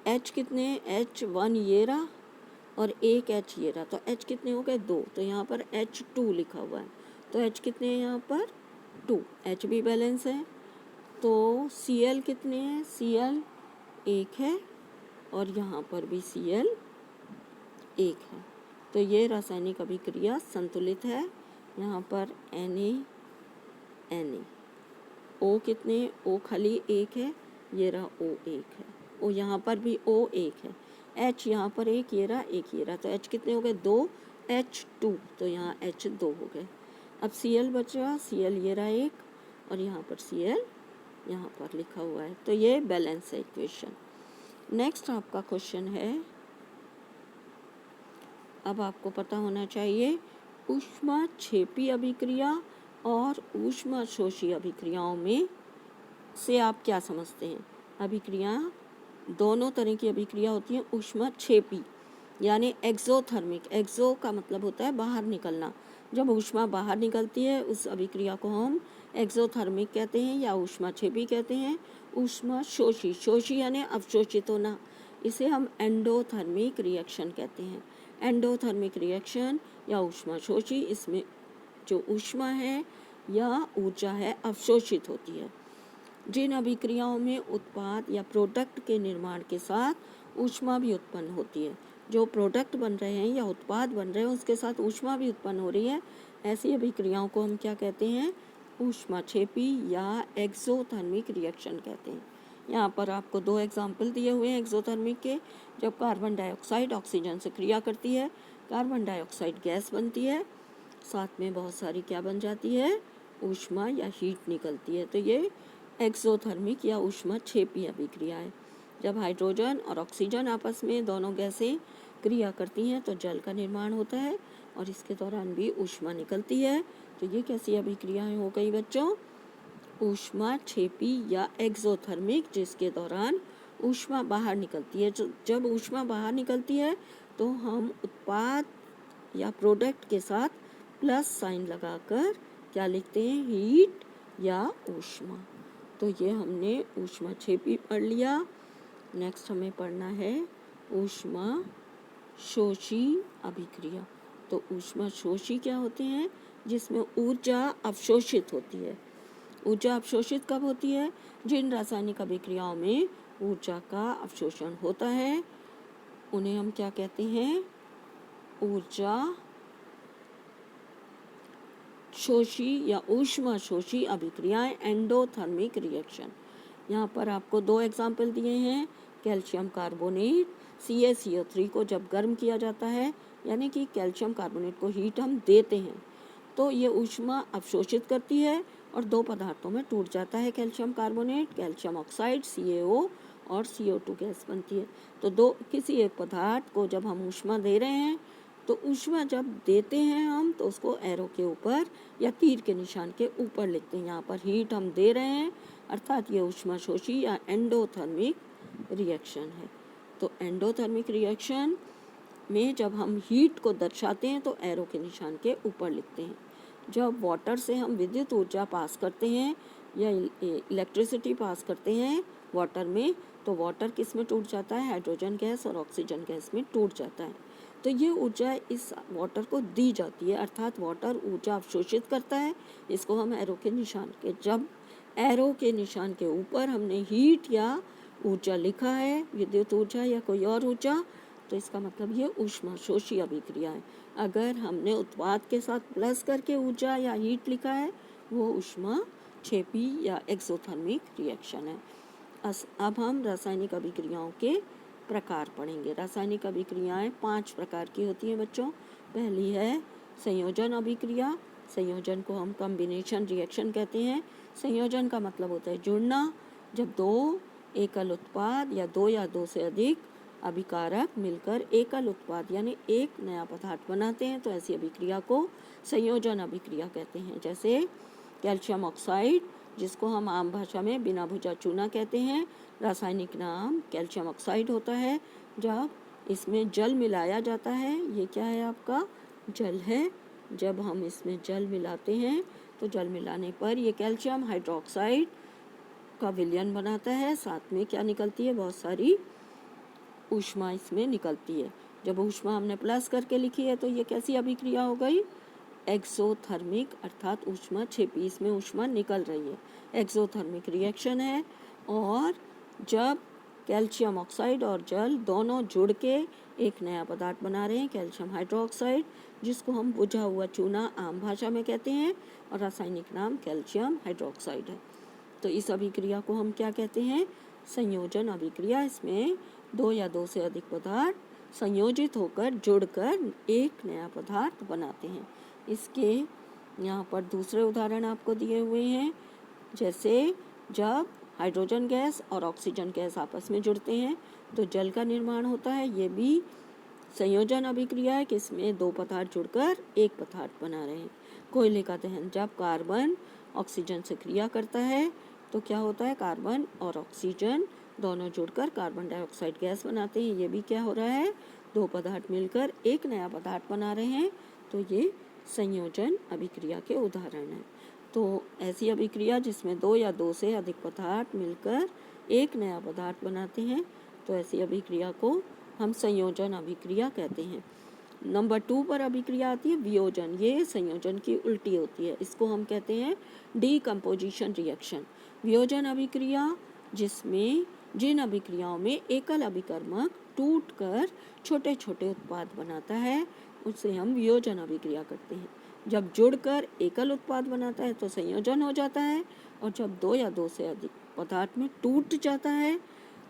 H कितने हैं, H1 ये रहा, और एक H ये रहा। तो H कितने हो गए, 2। तो यहाँ पर H2 लिखा हुआ है। तो H कितने हैं यहाँ पर, 2, H भी बैलेंस है। तो Cl कितने हैं, Cl 1 है, और यहाँ पर भी Cl 1 है। तो ये रासायनिक अभिक्रिया संतुलित है। यहाँ पर Na O कितने, O खाली 1 है, ये रहा O 1 है, O यहाँ पर भी O 1 है, H यहाँ पर 1 ये रहा, 1 ये रहा। तो H कितने हो गए, 2, H2, तो यहाँ H2 हो गए। अब Cl बच रहा, Cl ये रहा 1, और यहाँ पर Cl यहाँ पर लिखा हुआ है। तो ये बैलेंस है इक्वेशन। नेक्स्ट आपका क्वेश्चन है, अब आपको पता होना चाहिए ऊष्माक्षेपी अभिक्रिया और ऊष्माशोषी अभिक्रियाओं में से आप क्या समझते हैं। अभिक्रिया, दोनों तरह की अभिक्रिया होती है। ऊष्माक्षेपी यानी एक्सोथर्मिक, एक्सो का मतलब होता है बाहर निकलना। जब ऊष्मा बाहर निकलती है उस अभिक्रिया को हम एक्सोथर्मिक कहते हैं या ऊष्माक्षेपी कहते हैं। ऊष्माशोषी, शोषी यानी अवशोषित होना, इसे हम एंडोथर्मिक रिएक्शन कहते हैं। एंडोथर्मिक रिएक्शन या ऊष्माशोषी, इसमें जो ऊष्मा है या ऊर्जा है अवशोषित होती है। जिन अभिक्रियाओं में उत्पाद या प्रोडक्ट के निर्माण के साथ ऊष्मा भी उत्पन्न होती है, जो प्रोडक्ट बन रहे हैं या उत्पाद बन रहे हैं उसके साथ ऊष्मा भी उत्पन्न हो रही है, ऐसी अभिक्रियाओं को हम क्या कहते हैं, ऊष्माक्षेपी या एक्सोथर्मिक रिएक्शन कहते हैं। यहाँ पर आपको 2 एग्जाम्पल दिए हुए हैं एक्सोथर्मिक के। जब कार्बन डाइऑक्साइड ऑक्सीजन से क्रिया करती है, कार्बन डाइऑक्साइड गैस बनती है, साथ में बहुत सारी क्या बन जाती है, ऊष्मा या हीट निकलती है। तो ये एक्सोथर्मिक या ऊष्माक्षेपी अभिक्रिया है। जब हाइड्रोजन और ऑक्सीजन आपस में दोनों गैसें क्रिया करती हैं तो जल का निर्माण होता है, और इसके दौरान भी ऊष्मा निकलती है। तो ये कैसी अभिक्रियाएं हो गई बच्चों, ऊष्माक्षेपी या एक्सोथर्मिक, जिसके दौरान ऊष्मा बाहर निकलती है। जब ऊष्मा बाहर निकलती है तो हम उत्पाद या प्रोडक्ट के साथ प्लस साइन लगाकर क्या लिखते हैं, हीट या ऊष्मा। तो ये हमने ऊष्माक्षेपी पढ़ लिया। नेक्स्ट हमें पढ़ना है ऊष्माशोषी अभिक्रिया। तो ऊष्माशोषी क्या होते हैं? जिसमें ऊर्जा अवशोषित होती है। ऊर्जा अवशोषित कब होती है? जिन रासायनिक अभिक्रियाओं में ऊर्जा का अवशोषण होता है उन्हें हम क्या कहते हैं? ऊर्जा शोषी या ऊष्माशोषी अभिक्रियाएं, एंडोथर्मिक रिएक्शन। यहाँ पर आपको 2 एग्जाम्पल दिए हैं। कैल्शियम कार्बोनेट CaCO3 को जब गर्म किया जाता है, यानी कि कैल्शियम कार्बोनेट को हीट हम देते हैं, तो ये ऊष्मा अवशोषित करती है और 2 पदार्थों में टूट जाता है calcium carbonate. Calcium oxide CaO और CO2 गैस बनती है। तो किसी एक पदार्थ को जब हम ऊष्मा दे रहे हैं, तो ऊष्मा जब देते हैं हम, तो उसको एरो के ऊपर या तीर के निशान के ऊपर लिखते हैं। यहाँ पर हीट हम दे रहे हैं, अर्थात ये ऊष्माशोषी या एंडोथर्मिक रिएक्शन है। तो एंडोथर्मिक रिएक्शन में जब हम हीट को दर्शाते हैं तो एरो के निशान के ऊपर लिखते हैं। जब वाटर से हम विद्युत ऊर्जा पास करते हैं या इलेक्ट्रिसिटी पास करते हैं वाटर में, तो वाटर किस में टूट जाता है? हाइड्रोजन गैस और ऑक्सीजन गैस में टूट जाता है। तो ये ऊर्जा इस वाटर को दी जाती है, अर्थात वाटर ऊर्जा अवशोषित करता है। इसको हम एरो के निशान के, जब एरो के निशान के ऊपर हमने हीट या ऊर्जा लिखा है, विद्युत ऊर्जा या कोई और ऊर्जा, तो इसका मतलब ये ऊष्माशोषी अभिक्रिया है। अगर हमने उत्पाद के साथ प्लस करके ऊर्जा या हीट लिखा है, वो ऊष्माक्षेपी या एक्सोथर्मिक रिएक्शन है। अब हम रासायनिक अभिक्रियाओं के प्रकार पढ़ेंगे। रासायनिक अभिक्रियाएं 5 प्रकार की होती हैं बच्चों। पहली है संयोजन अभिक्रिया। संयोजन को हम कॉम्बिनेशन रिएक्शन कहते हैं। संयोजन का मतलब होता है जुड़ना। जब 2 एकल उत्पाद या 2 या 2 से अधिक अभिकारक मिलकर एकल उत्पाद यानी एक नया पदार्थ बनाते हैं, तो ऐसी अभिक्रिया को संयोजन अभिक्रिया कहते हैं। जैसे कैल्शियम ऑक्साइड, जिसको हम आम भाषा में बिना भुजा चूना कहते हैं, रासायनिक नाम कैल्शियम ऑक्साइड होता है। जब इसमें जल मिलाया जाता है, ये क्या है आपका? जल है। जब हम इसमें जल मिलाते हैं तो जल मिलाने पर ये कैल्शियम हाइड्रोक्साइड का विलयन बनाता है। साथ में क्या निकलती है? बहुत सारी ऊष्मा इसमें निकलती है। जब ऊष्मा हमने प्लस करके लिखी है तो ये कैसी अभिक्रिया हो गई? एक्सोथर्मिक, अर्थात ऊष्माक्षेपी, इसमें ऊष्मा निकल रही है, एक्सोथर्मिक रिएक्शन है। और जब कैल्शियम ऑक्साइड और जल दोनों जुड़ के एक नया पदार्थ बना रहे हैं, कैल्शियम हाइड्रोक्साइड, जिसको हम बुझा हुआ चूना आम भाषा में कहते हैं, और रासायनिक नाम कैल्शियम हाइड्रोक्साइड है। तो इस अभिक्रिया को हम क्या कहते हैं? संयोजन अभिक्रिया। इसमें 2 या 2 से अधिक पदार्थ संयोजित होकर जुड़कर एक नया पदार्थ बनाते हैं। इसके यहाँ पर दूसरे उदाहरण आपको दिए हुए हैं। जैसे जब हाइड्रोजन गैस और ऑक्सीजन गैस आपस में जुड़ते हैं तो जल का निर्माण होता है। ये भी संयोजन अभिक्रिया है कि इसमें 2 पदार्थ जुड़कर एक पदार्थ बना रहे हैं। कोयले का दहन, जब कार्बन ऑक्सीजन से क्रिया करता है तो क्या होता है? कार्बन और ऑक्सीजन दोनों जुड़कर कार्बन डाइऑक्साइड गैस बनाते हैं। ये भी क्या हो रहा है? 2 पदार्थ मिलकर एक नया पदार्थ बना रहे हैं। तो ये संयोजन अभिक्रिया के उदाहरण हैं। तो ऐसी अभिक्रिया जिसमें 2 या 2 से अधिक पदार्थ मिलकर एक नया पदार्थ बनाते हैं, तो ऐसी अभिक्रिया को हम संयोजन अभिक्रिया कहते हैं। नंबर 2 पर अभिक्रिया आती है वियोजन। ये संयोजन की उल्टी होती है, इसको हम कहते हैं डीकम्पोजिशन रिएक्शन। वियोजन अभिक्रिया जिसमें जिन अभिक्रियाओं में एकल अभिकर्मक टूटकर छोटे छोटे उत्पाद बनाता है, उसे हम वियोजन अभिक्रिया करते हैं। जब जुड़कर एकल उत्पाद बनाता है तो संयोजन हो जाता है, और जब 2 या 2 से अधिक पदार्थ में टूट जाता है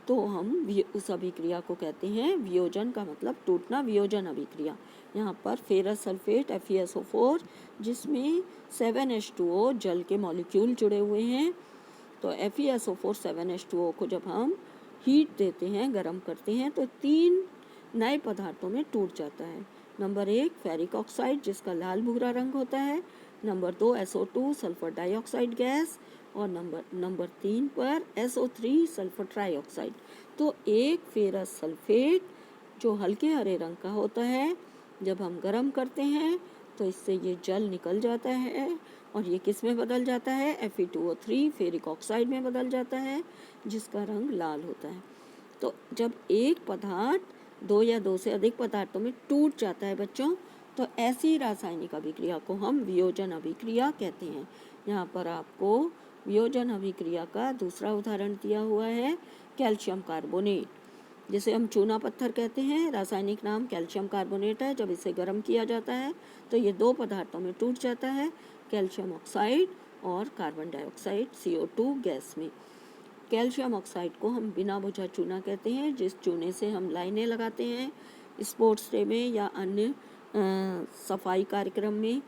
तो हम उस अभिक्रिया को कहते हैं वियोजन। का मतलब टूटना, वियोजन अभिक्रिया। यहाँ पर फेरस सल्फेट FeSO4 जिसमें 7H2O जल के मॉलिक्यूल जुड़े हुए हैं, तो FeSO4 7H2O को जब हम हीट देते हैं, गर्म करते हैं, तो 3 नए पदार्थों में टूट जाता है। नंबर 1 फेरिक ऑक्साइड जिसका लाल भूरा रंग होता है। Number 2 SO2 sulphur dioxide gas, और नंबर 3 पर SO3 सल्फर ट्राइऑक्साइड। तो एक फेरस सल्फेट जो हल्के हरे रंग का होता है, जब हम गर्म करते हैं तो इससे ये जल निकल जाता है, और ये किस में बदल जाता है? Fe2O3 फेरिक ऑक्साइड में बदल जाता है, जिसका रंग लाल होता है। तो जब एक पदार्थ 2 या 2 से अधिक पदार्थों में टूट जाता है बच्चों, तो ऐसी रासायनिक अभिक्रिया को हम वियोजन अभिक्रिया कहते हैं। यहाँ पर आपको वियोजन अभिक्रिया का दूसरा उदाहरण दिया हुआ है कैल्शियम कार्बोनेट, जिसे हम चूना पत्थर कहते हैं। रासायनिक नाम कैल्शियम कार्बोनेट है। जब इसे गर्म किया जाता है तो ये दो पदार्थों में टूट जाता है, कैल्शियम ऑक्साइड और कार्बन डाइऑक्साइड CO2 गैस में। कैल्शियम ऑक्साइड को हम बिना बुझा चूना कहते हैं, जिस चूने से हम लाइनें लगाते हैं स्पोर्ट्स डे में या अन्य सफाई कार्यक्रम में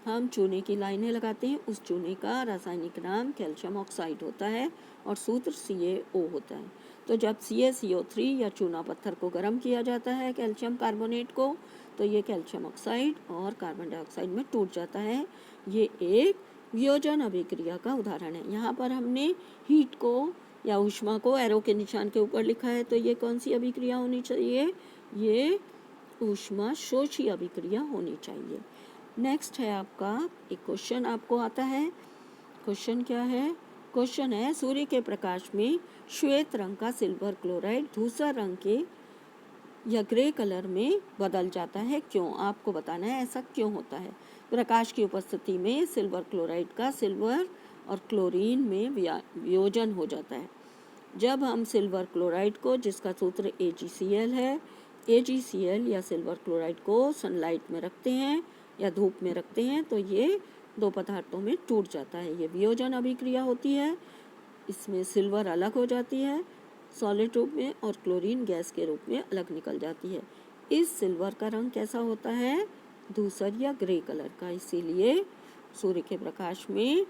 हम चूने की लाइनें लगाते हैं। उस चूने का रासायनिक नाम कैल्शियम ऑक्साइड होता है और सूत्र CaO होता है। तो जब CaCO3 या चूना पत्थर को गर्म किया जाता है कैल्शियम कार्बोनेट को, तो ये कैल्शियम ऑक्साइड और कार्बन डाइऑक्साइड में टूट जाता है। ये एक वियोजन अभिक्रिया का उदाहरण है। यहाँ पर हमने हीट को या ऊष्मा को एरो के निशान के ऊपर लिखा है, तो ये कौन सी अभिक्रिया होनी चाहिए? ये ऊष्मा शोषी अभिक्रिया होनी चाहिए। नेक्स्ट है आपका एक क्वेश्चन आपको आता है। क्वेश्चन क्या है? क्वेश्चन है सूर्य के प्रकाश में श्वेत रंग का सिल्वर क्लोराइड धूसर रंग के या ग्रे कलर में बदल जाता है, क्यों? आपको बताना है ऐसा क्यों होता है। प्रकाश की उपस्थिति में सिल्वर क्लोराइड का सिल्वर और क्लोरीन में वियोजन हो जाता है। जब हम सिल्वर क्लोराइड को, जिसका सूत्र AgCl है, AgCl या सिल्वर क्लोराइड को सनलाइट में रखते हैं या धूप में रखते हैं, तो ये दो पदार्थों में टूट जाता है। ये वियोजन अभिक्रिया होती है। इसमें सिल्वर अलग हो जाती है सॉलिड रूप में और क्लोरीन गैस के रूप में अलग निकल जाती है। इस सिल्वर का रंग कैसा होता है? धूसर या ग्रे कलर का। इसीलिए सूर्य के प्रकाश में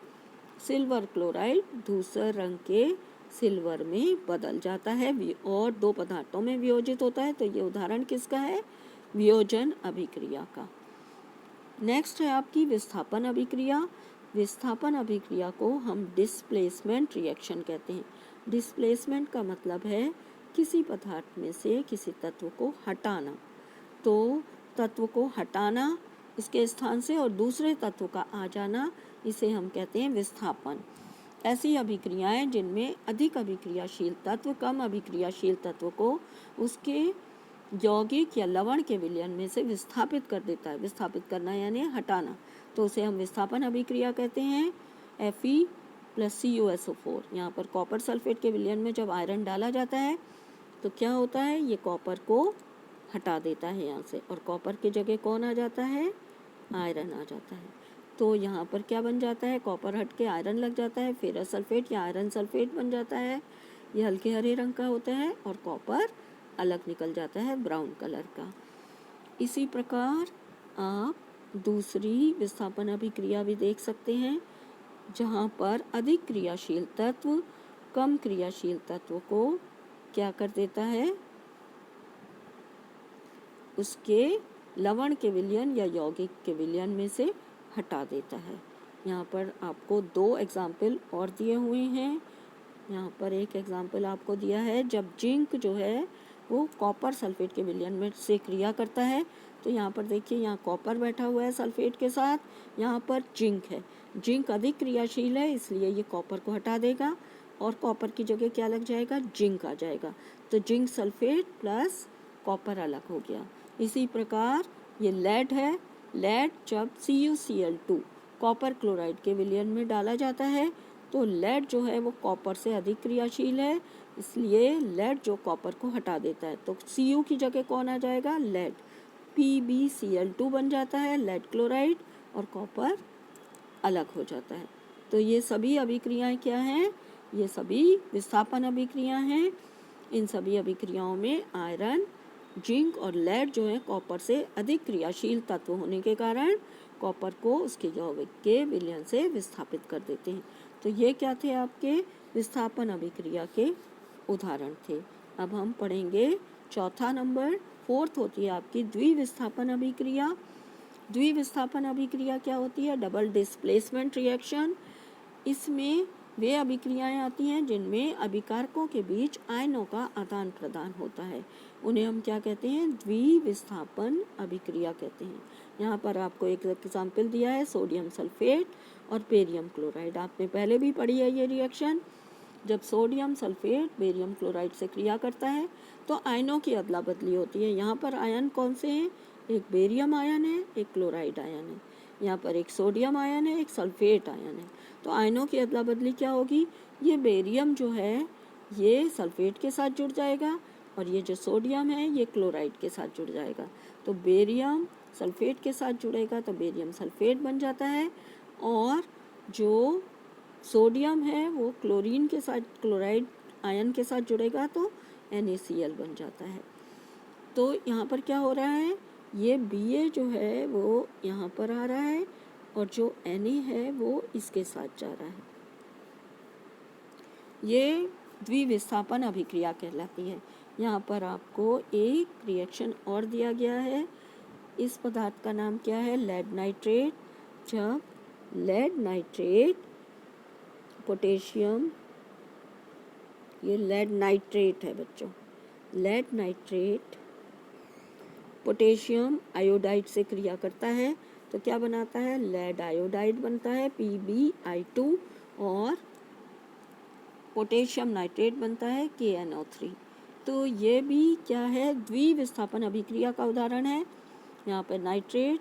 सिल्वर क्लोराइड धूसर रंग के सिल्वर में बदल जाता है और दो पदार्थों में वियोजित होता है। तो ये उदाहरण किसका है? वियोजन अभिक्रिया का। नेक्स्ट है आपकी विस्थापन अभिक्रिया। विस्थापन अभिक्रिया को हम डिस्प्लेसमेंट रिएक्शन कहते हैं। डिस्प्लेसमेंट का मतलब है किसी पदार्थ में से किसी तत्व को हटाना। तो तत्व को हटाना इसके स्थान से और दूसरे तत्व का आ जाना, इसे हम कहते हैं विस्थापन। ऐसी अभिक्रियाएं जिनमें अधिक अभिक्रियाशील तत्व कम अभिक्रियाशील तत्व को उसके यौगिक या लवण के विलयन में से विस्थापित कर देता है। विस्थापित करना यानी हटाना, तो उसे हम विस्थापन अभिक्रिया कहते हैं। Fe+CuSO4, यहाँ पर कॉपर सल्फेट के विलयन में जब आयरन डाला जाता है तो क्या होता है? ये कॉपर को हटा देता है यहाँ से, और कॉपर की जगह कौन आ जाता है? आयरन आ जाता है। तो यहाँ पर क्या बन जाता है? कॉपर हट के आयरन लग जाता है, फेरस सल्फेट या आयरन सल्फेट बन जाता है। ये हल्के हरे रंग का होता है और कॉपर अलग निकल जाता है ब्राउन कलर का। इसी प्रकार आप दूसरी विस्थापन अभिक्रिया भी देख सकते हैं, जहाँ पर अधिक क्रियाशील तत्व कम क्रियाशील तत्व को क्या कर देता है? उसके लवण के विलयन या यौगिक के विलयन में से हटा देता है। यहाँ पर आपको दो एग्जाम्पल और दिए हुए हैं। यहाँ पर एक एग्जाम्पल आपको दिया है, जब जिंक जो है वो कॉपर सल्फेट के विलयन में से क्रिया करता है। तो यहाँ पर देखिए, यहाँ कॉपर बैठा हुआ है सल्फेट के साथ, यहाँ पर जिंक है। जिंक अधिक क्रियाशील है, इसलिए ये कॉपर को हटा देगा और कॉपर की जगह क्या लग जाएगा? जिंक आ जाएगा। तो जिंक सल्फेट प्लस कॉपर अलग हो गया। इसी प्रकार ये लेड है। लेड जब CuCl2 कॉपर क्लोराइड के विलयन में डाला जाता है तो लेड जो है वो कॉपर से अधिक क्रियाशील है, इसलिए लेड जो कॉपर को हटा देता है। तो Cu की जगह कौन आ जाएगा? लेड। PbCl2 बन जाता है लेड क्लोराइड और कॉपर अलग हो जाता है। तो ये सभी अभिक्रियाएं क्या हैं? ये सभी विस्थापन अभिक्रिया हैं। इन सभी अभिक्रियाओं में आयरन, जिंक और लेड जो है कॉपर से अधिक क्रियाशील तत्व होने के कारण कॉपर को उसके यौगिक के विलयन से विस्थापित कर देते हैं। तो ये क्या थे? आपके विस्थापन अभिक्रिया के उदाहरण थे। अब हम पढ़ेंगे चौथा नंबर, फोर्थ होती है आपकी द्विविस्थापन अभिक्रिया। द्विविस्थापन अभिक्रिया क्या होती है? Double displacement reaction. इसमें वे अभिक्रियाएं आती हैं जिनमें अभिकारकों के बीच आयनों का आदान प्रदान होता है। उन्हें हम क्या कहते हैं? द्विविस्थापन अभिक्रिया कहते हैं। यहाँ पर आपको एक एग्जाम्पल दिया है, सोडियम सल्फेट और बेरियम क्लोराइड। आपने पहले भी पढ़ी है ये रिएक्शन। जब सोडियम सल्फेट बेरियम क्लोराइड से क्रिया करता है तो आयनों की अदला बदली होती है। यहाँ पर आयन कौन से हैं? एक बेरियम आयन है, एक क्लोराइड आयन है। यहाँ पर एक सोडियम आयन है, एक सल्फेट आयन है। तो आयनों की अदला बदली क्या होगी, ये बेरियम जो है ये सल्फेट के साथ जुड़ जाएगा और ये जो सोडियम है ये क्लोराइड के साथ जुड़ जाएगा। तो बेरियम सल्फेट के साथ जुड़ेगा तो बेरियम सल्फेट बन जाता है, और जो सोडियम है वो क्लोरीन के साथ, क्लोराइड आयन के साथ जुड़ेगा तो NaCl बन जाता है। तो यहाँ पर क्या हो रहा है, ये Ba जो है वो यहाँ पर आ रहा है और जो Na है वो इसके साथ जा रहा है। ये द्विविस्थापन अभिक्रिया कहलाती है। यहाँ पर आपको एक रिएक्शन और दिया गया है। इस पदार्थ का नाम क्या है, लेड नाइट्रेट। जब लेड नाइट्रेट पोटेशियम, ये लेड नाइट्रेट है बच्चों, लेड नाइट्रेट पोटेशियम आयोडाइड से क्रिया करता है तो क्या बनाता है, लेड आयोडाइड बनता है PbI2, और पोटेशियम नाइट्रेट बनता है KNO3। तो ये भी क्या है, द्विविस्थापन अभिक्रिया का उदाहरण है। यहाँ पर नाइट्रेट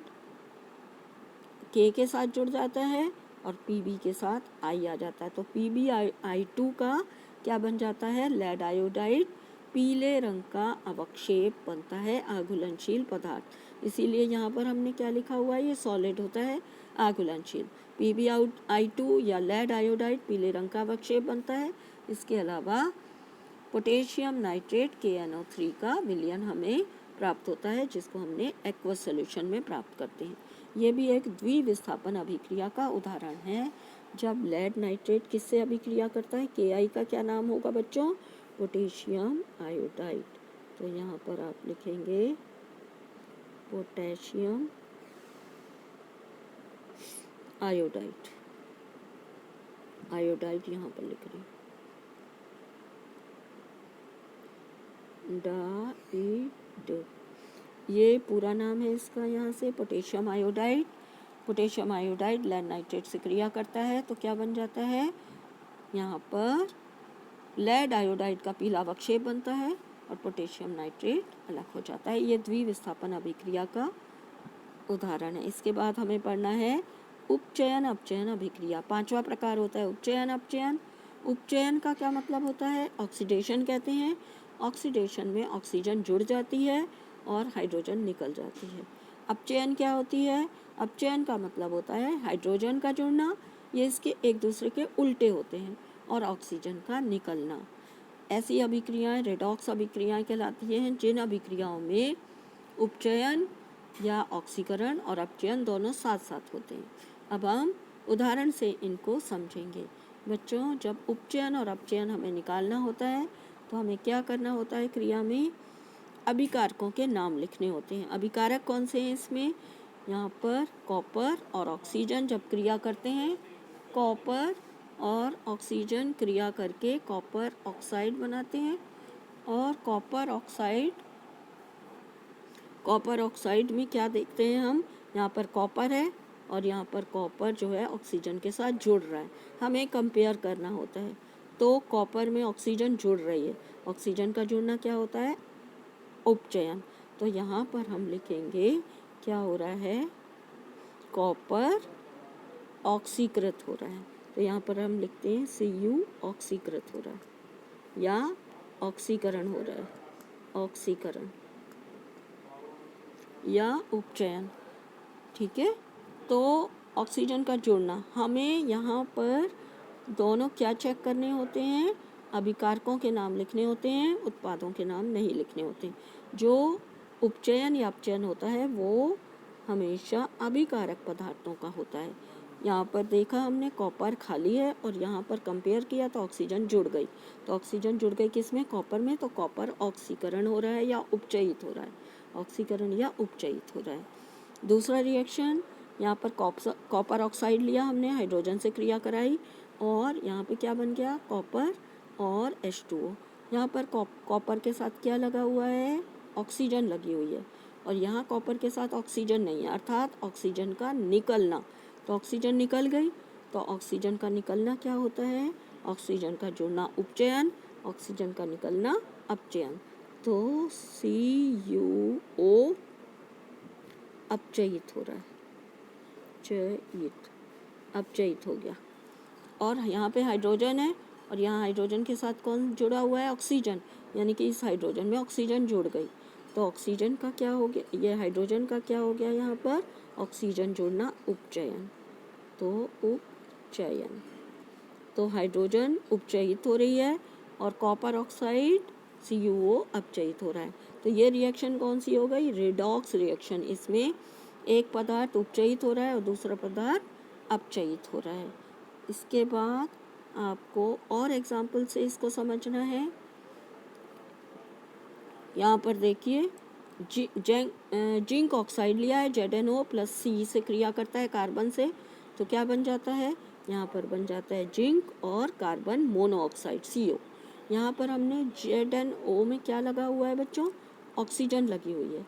K के साथ जुड़ जाता है और Pb के साथ I आ जाता है। तो PbI2 का क्या बन जाता है, लेड आयोडाइड, पीले रंग का अवक्षेप बनता है, आघुलनशील पदार्थ। इसीलिए यहाँ पर हमने क्या लिखा हुआ है, ये सॉलिड होता है, आघुलनशील। PbI2 या लेड आयोडाइड पीले रंग का अवक्षेप बनता है। इसके अलावा पोटेशियम नाइट्रेट KNO3 का विलयन हमें प्राप्त होता है, जिसको हमने एक्वस सॉल्यूशन में प्राप्त करते हैं। ये भी एक द्विविस्थापन अभिक्रिया का उदाहरण है। जब लेड नाइट्रेट किससे अभिक्रिया करता है, Ki का क्या नाम होगा बच्चों, पोटेशियम आयोडाइड। तो यहाँ पर आप लिखेंगे पोटेशियम आयोडाइड, आयोडाइड यहाँ पर लिख रही डाइड, ये पूरा नाम है इसका, यहाँ से potassium iodide. Potassium iodide lead nitrate से क्रिया करता है तो क्या बन जाता है, यहाँ पर लेड आयोडाइड का पीला अवक्षेप बनता है और पोटेशियम नाइट्रेट अलग हो जाता है। ये द्विविस्थापन अभिक्रिया का उदाहरण है। इसके बाद हमें पढ़ना है उपचयन अपचयन अभिक्रिया। पांचवा प्रकार होता है उपचयन अपचयन। उपचयन का क्या मतलब होता है, ऑक्सीडेशन कहते हैं। ऑक्सीडेशन में ऑक्सीजन जुड़ जाती है और हाइड्रोजन निकल जाती है। अपचयन क्या होती है, अपचयन का मतलब होता है हाइड्रोजन का जुड़ना, ये इसके एक दूसरे के उल्टे होते हैं, और ऑक्सीजन का निकलना। ऐसी अभिक्रियाएं रेडॉक्स अभिक्रियाएं कहलाती हैं, जिन अभिक्रियाओं में उपचयन या ऑक्सीकरण और अपचयन दोनों साथ साथ होते हैं। अब हम उदाहरण से इनको समझेंगे। बच्चों, जब उपचयन और अपचयन हमें निकालना होता है तो हमें क्या करना होता है, क्रिया में अभिकारकों के नाम लिखने होते हैं। अभिकारक कौन से हैं इसमें, यहाँ पर कॉपर और ऑक्सीजन जब क्रिया करते हैं, कॉपर और ऑक्सीजन क्रिया करके कॉपर ऑक्साइड बनाते हैं, और कॉपर ऑक्साइड में क्या देखते हैं हम, यहाँ पर कॉपर है और यहाँ पर कॉपर जो है ऑक्सीजन के साथ जुड़ रहा है, हमें कंपेयर करना होता है। तो कॉपर में ऑक्सीजन जुड़ रही है, ऑक्सीजन का जुड़ना क्या होता है, उपचयन। तो यहाँ पर हम लिखेंगे क्या हो रहा है, कॉपर ऑक्सीकृत हो रहा है। तो यहाँ पर हम लिखते हैं Cu ऑक्सीकृत हो रहा है या ऑक्सीकरण हो रहा है, ऑक्सीकरण या उपचयन। ठीक है, तो ऑक्सीजन का जुड़ना, हमें यहाँ पर दोनों क्या चेक करने होते हैं, अभिकारकों के नाम लिखने होते हैं, उत्पादों के नाम नहीं लिखने होते। जो उपचयन या अपचयन होता है वो हमेशा अभिकारक पदार्थों का होता है। यहाँ पर देखा हमने कॉपर खाली है और यहाँ पर कंपेयर किया तो ऑक्सीजन जुड़ गई। तो ऑक्सीजन जुड़ गई किस में, कॉपर में, तो कॉपर ऑक्सीकरण हो रहा है या उपचयित हो रहा है, ऑक्सीकरण या उपचयित हो रहा है। दूसरा रिएक्शन, यहाँ पर कॉपर ऑक्साइड लिया हमने, हाइड्रोजन से क्रिया कराई और यहाँ पे क्या बन गया, कॉपर और H2O। यहाँ पर कॉपर के साथ क्या लगा हुआ है, ऑक्सीजन लगी हुई है, और यहाँ कॉपर के साथ ऑक्सीजन नहीं है, अर्थात ऑक्सीजन का निकलना। तो ऑक्सीजन निकल गई, तो ऑक्सीजन का निकलना क्या होता है, ऑक्सीजन का जुड़ना उपचयन, ऑक्सीजन का निकलना अपचयन। तो CuO अपचयित हो रहा है, चयित, अपचयित हो गया। और यहाँ पे हाइड्रोजन है और यहाँ हाइड्रोजन के साथ कौन जुड़ा हुआ है, ऑक्सीजन, यानी कि इस हाइड्रोजन में ऑक्सीजन जुड़ गई, तो ऑक्सीजन का क्या हो गया, ये हाइड्रोजन का क्या हो गया, यहाँ पर ऑक्सीजन जुड़ना, उपचयन, तो उपचयन, तो हाइड्रोजन उपचयित हो रही है और कॉपर ऑक्साइड CuO अपचयित हो रहा है। तो ये रिएक्शन कौन सी हो गई, रिडॉक्स रिएक्शन। इसमें एक पदार्थ उपचयित हो रहा है और दूसरा पदार्थ अपचयित हो रहा है। इसके बाद आपको और एग्जाम्पल से इसको समझना है। यहाँ पर देखिए जिंक ऑक्साइड लिया है, ZnO+C से क्रिया करता है कार्बन से, तो क्या बन जाता है, यहाँ पर बन जाता है जिंक और कार्बन मोनोऑक्साइड CO। यहाँ पर हमने ZnO में क्या लगा हुआ है बच्चों, ऑक्सीजन लगी हुई है,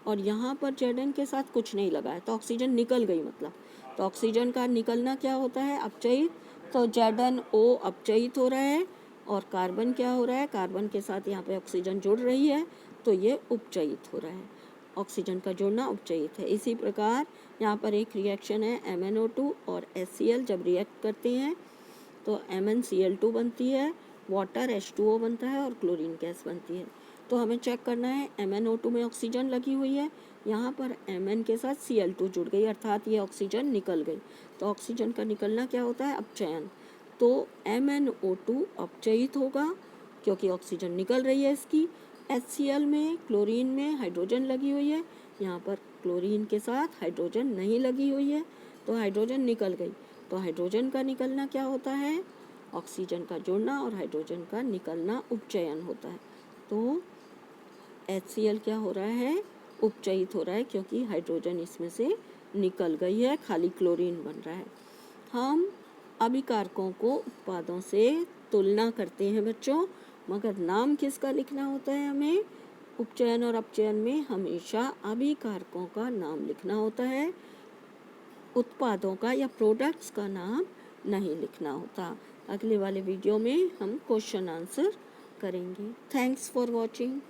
और यहाँ पर Zn के साथ कुछ नहीं लगा है, तो ऑक्सीजन निकल गई, मतलब तो ऑक्सीजन का निकलना क्या होता है, अपचयित। तो ZnO अपचयित हो रहा है और कार्बन क्या हो रहा है, कार्बन के साथ यहाँ पे ऑक्सीजन जुड़ रही है, तो ये उपचयित हो रहा है, ऑक्सीजन का जुड़ना उपचयित है। इसी प्रकार यहाँ पर एक रिएक्शन है MnO2 और HCl, जब रिएक्ट करते हैं तो MnCl2 बनती है, वाटर H2O बनता है और क्लोरीन गैस बनती है। तो हमें चेक करना है, MnO2 में ऑक्सीजन लगी हुई है, यहाँ पर Mn के साथ Cl2 जुड़ गई, अर्थात ये ऑक्सीजन निकल गई, तो ऑक्सीजन का निकलना क्या होता है, अपचयन। तो MnO2 अपचयित होगा क्योंकि ऑक्सीजन निकल रही है इसकी। HCl में, क्लोरीन में हाइड्रोजन लगी हुई है, यहाँ पर क्लोरीन के साथ हाइड्रोजन नहीं लगी हुई है, तो हाइड्रोजन निकल गई, तो हाइड्रोजन का निकलना क्या होता है, ऑक्सीजन का जुड़ना, और हाइड्रोजन का निकलना उपचयन होता है। तो HCl क्या हो रहा है, उपचयित हो रहा है क्योंकि हाइड्रोजन इसमें से निकल गई है, खाली क्लोरीन बन रहा है। हम अभिकारकों को उत्पादों से तुलना करते हैं बच्चों, मगर नाम किसका लिखना होता है हमें, उपचयन और अपचयन में हमेशा अभिकारकों का नाम लिखना होता है, उत्पादों का या प्रोडक्ट्स का नाम नहीं लिखना होता। अगले वाले वीडियो में हम क्वेश्चन आंसर करेंगे। Thanks for watching.